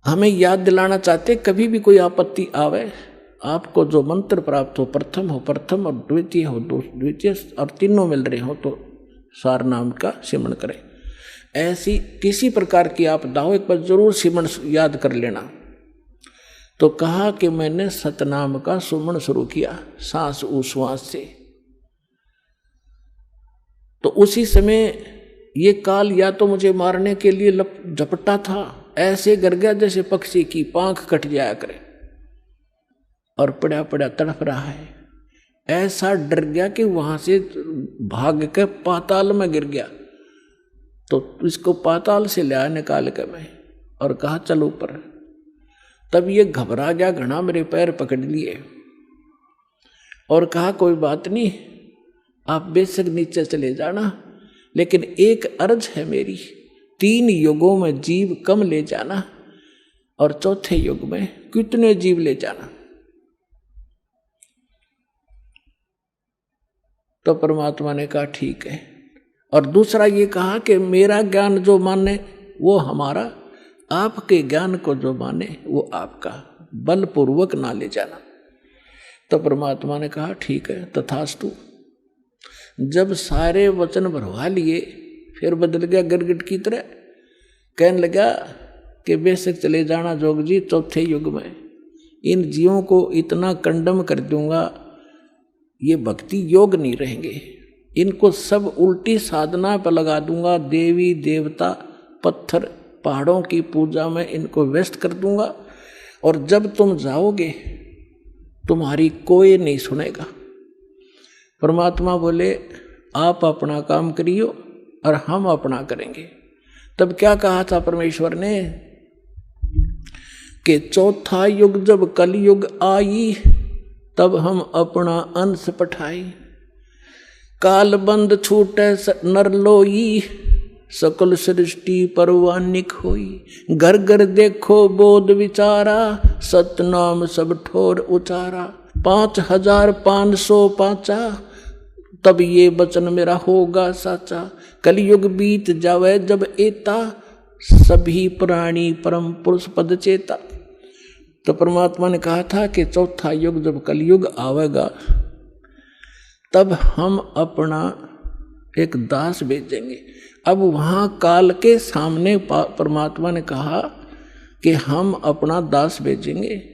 हमें याद दिलाना चाहते, कभी भी कोई आपत्ति आवे, आपको जो मंत्र प्राप्त हो, प्रथम हो प्रथम और द्वितीय हो द्वितीय और तीनों मिल रहे हो तो सार नाम का सिमरण करें। ऐसी किसी प्रकार की आपदा हो एक बार जरूर सिमरण याद कर लेना। तो कहा कि मैंने सतनाम का सुमन शुरू किया सांस उश्वास से। तो उसी समय ये काल या तो मुझे मारने के लिए झपटा था, ऐसे गिर गया जैसे पक्षी की पांख कट जाया करे और पड़ा पड़ा तड़प रहा है। ऐसा डर गया कि वहां से भाग के पाताल में गिर गया। तो इसको पाताल से लिया निकाल के मैं और कहा चल ऊपर। तब ये घबरा गया घना, मेरे पैर पकड़ लिए और कहा कोई बात नहीं, आप बेशक नीचे चले जाना, लेकिन एक अर्ज है मेरी, 3 युगों में जीव कम ले जाना और चौथे युग में कितने जीव ले जाना। तो परमात्मा ने कहा ठीक है। और दूसरा ये कहा कि मेरा ज्ञान जो माने वो हमारा, आपके ज्ञान को जो माने वो आपका, बलपूर्वक ना ले जाना। तो परमात्मा ने कहा ठीक है तथास्तु। जब सारे वचन भरवा लिए फिर बदल गया गिरगिट की तरह, कहने लगा कि बेशक चले जाना जोग जी, चौथे युग में इन जीवों को इतना कंडम कर दूंगा, ये भक्ति योग नहीं रहेंगे, इनको सब उल्टी साधना पर लगा दूंगा, देवी देवता पत्थर पहाड़ों की पूजा में इनको व्यस्त कर दूंगा, और जब तुम जाओगे तुम्हारी कोई नहीं सुनेगा। परमात्मा बोले आप अपना काम करियो और हम अपना करेंगे। तब क्या कहा था परमेश्वर ने कि चौथा युग जब कलयुग आई तब हम अपना अंश पठाई, काल बंद छूटे नर लोई, सकल सृष्टि परवानिक होई, घर घर देखो बोध विचारा, सतनाम सब ठोर उचारा, 5505 तब ये वचन मेरा होगा साचा, कलयुग बीत जावे जब एता, सभी प्राणी परम पुरुष पद चेता। तो परमात्मा ने कहा था कि चौथा युग जब कलयुग आवेगा तब हम अपना एक दास भेजेंगे। अब वहाँ काल के सामने परमात्मा ने कहा कि हम अपना दास भेजेंगे।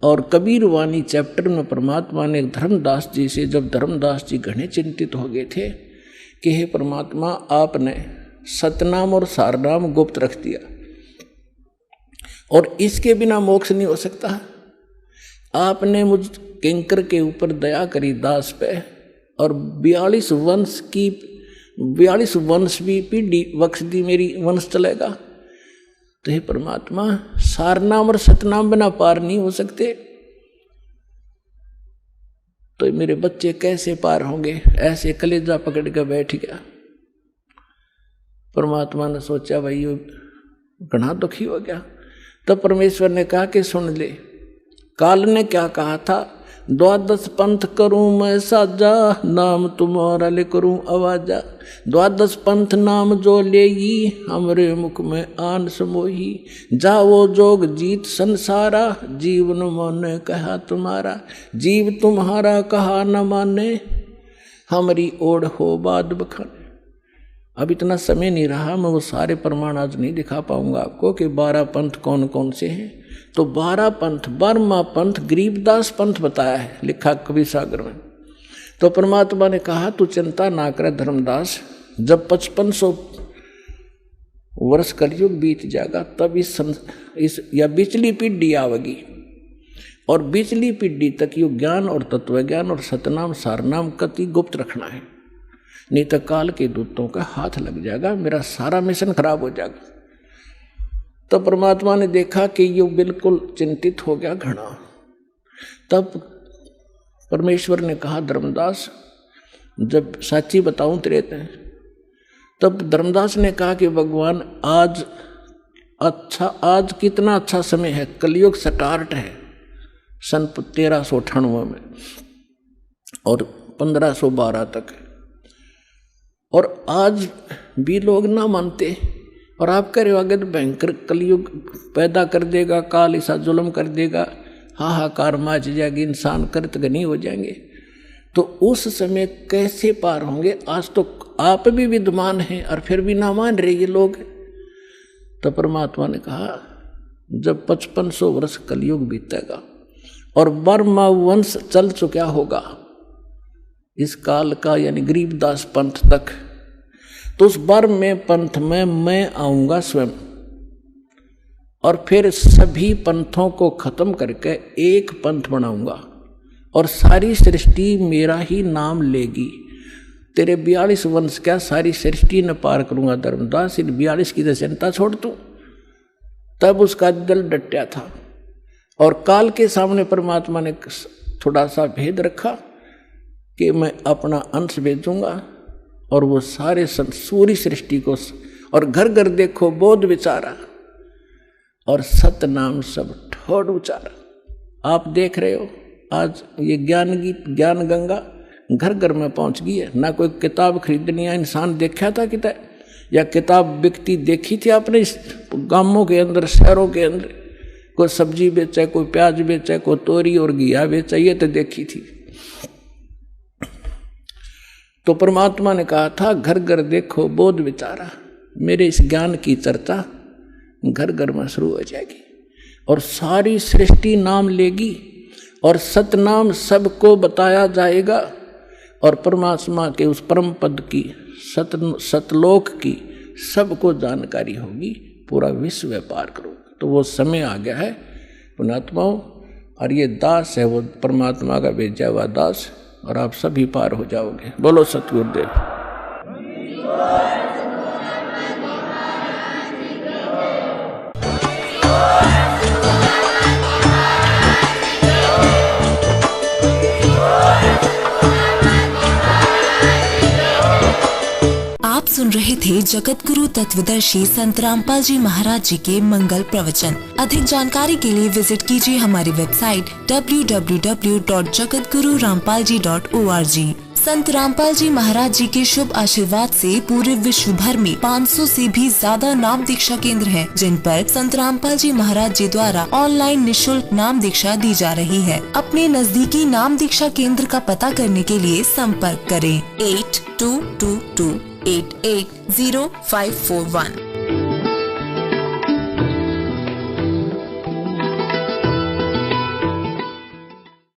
और कबीर वाणी चैप्टर में परमात्मा ने धर्मदास जी से, जब धर्मदास जी घने चिंतित हो गए थे कि हे परमात्मा आपने सतनाम और सारनाम गुप्त रख दिया और इसके बिना मोक्ष नहीं हो सकता, आपने मुझ किंकर के ऊपर दया करी दास पे, और 42 वंश भी पीढ़ी बख्श दी, मेरी वंश चलेगा। तो हे परमात्मा सारनाम और सतनाम बिना पार नहीं हो सकते, तो मेरे बच्चे कैसे पार होंगे? ऐसे कलेजा पकड़ कर बैठ गया। परमात्मा ने सोचा भाई ये घना दुखी हो गया। तब परमेश्वर ने कहा कि सुन ले, काल ने क्या कहा था, 12 पंथ करूं मैं साजा, नाम तुम्हारा ले करूं आवाजा, 12 पंथ नाम जो लेगी, हमरे मुख में आन समोही, जाओ जोग जीत संसारा, जीवन माने कहा तुम्हारा, जीव तुम्हारा कहा न माने, हमारी ओढ़ हो बाद बखाने। अब इतना समय नहीं रहा, मैं वो सारे प्रमाण आज नहीं दिखा पाऊंगा आपको कि 12 पंथ कौन कौन से हैं। तो 12 पंथ, 12वां पंथ गरीबदास पंथ बताया है, लिखा कबीर सागर में। तो परमात्मा ने कहा तू चिंता ना करे धर्मदास, जब 5500 वर्ष कलयुग बीत जाएगा, तब इस या बिचली पीढ़ी आवेगी, और बिचली पीढ़ी तक यो ज्ञान और तत्व ज्ञान और सतनाम सारनाम कति गुप्त रखना है, नहीं तो काल के दूतों का हाथ लग जाएगा, मेरा सारा मिशन खराब हो जाएगा। तो परमात्मा ने देखा कि यो बिल्कुल चिंतित हो गया घना। तब परमेश्वर ने कहा, धर्मदास जब साची बताऊं तेरे ते, तब धर्मदास ने कहा कि भगवान आज कितना अच्छा समय है, कलयुग स्टार्ट है सन 1398 में और 1512 तक, और आज भी लोग ना मानते, और आप कह रहे हो आगे तो भयंकर कलयुग पैदा कर देगा, काल ऐसा जुल्म कर देगा, हाहाकार मच जाएगी, इंसान कृतघ्नी हो जाएंगे, तो उस समय कैसे पार होंगे? आज तो आप भी विद्वान हैं और फिर भी ना मान रहे ये लोग। तो परमात्मा ने कहा, जब 5500 वर्ष कलयुग बीतेगा और बर्मा वंश चल चुका होगा इस काल का, यानी गरीबदास पंथ तक, तो उस बर्म में पंथ में मैं आऊंगा स्वयं, और फिर सभी पंथों को खत्म करके एक पंथ बनाऊंगा, और सारी सृष्टि मेरा ही नाम लेगी। तेरे 42 वंश क्या सारी सृष्टि न पार करूंगा धर्मदास, इन 42 की तो चिंता छोड़ तू। तब उसका दिल डटा था, और काल के सामने परमात्मा ने थोड़ा सा भेद रखा कि मैं अपना अंश भेजूंगा, और वो सारे सूरी सृष्टि को, और घर घर देखो बोध विचारा, और सत नाम सब ठोड़ उचारा। आप देख रहे हो आज ये ज्ञान गीत, ज्ञान गंगा घर घर में पहुंच गई है। ना कोई किताब खरीदनी है, इंसान देखा था किताब, या किताब बिकती देखी थी आपने गांवों के अंदर, शहरों के अंदर? कोई सब्जी बेचा, कोई प्याज बेचा, कोई तोरी और घिया बेचा, ये तो देखी थी। तो परमात्मा ने कहा था, घर घर देखो बोध विचारा, मेरे इस ज्ञान की चर्चा घर घर में शुरू हो जाएगी, और सारी सृष्टि नाम लेगी, और सतनाम सबको बताया जाएगा, और परमात्मा के उस परम पद की, सतलोक की सबको जानकारी होगी, पूरा विश्व व्यापार करोगे। तो वो समय आ गया है पुणात्माओं, और ये दास है वो परमात्मा का भेजा हुआ दास, और आप सभी पार हो जाओगे। बोलो सतगुरुदेव। आप सुन रहे थे जगत गुरु तत्वदर्शी संत रामपाल जी महाराज जी के मंगल प्रवचन। अधिक जानकारी के लिए विजिट कीजिए हमारी वेबसाइट www.jagatgururampalji.org। संत रामपाल जी महाराज जी के शुभ आशीर्वाद से पूरे विश्व भर में 500 से भी ज्यादा नाम दीक्षा केंद्र हैं, जिन पर संत रामपाल जी महाराज जी द्वारा ऑनलाइन निःशुल्क नाम दीक्षा दी जा रही है। अपने नजदीकी नाम दीक्षा केंद्र का पता करने के लिए संपर्क करें 8222880541।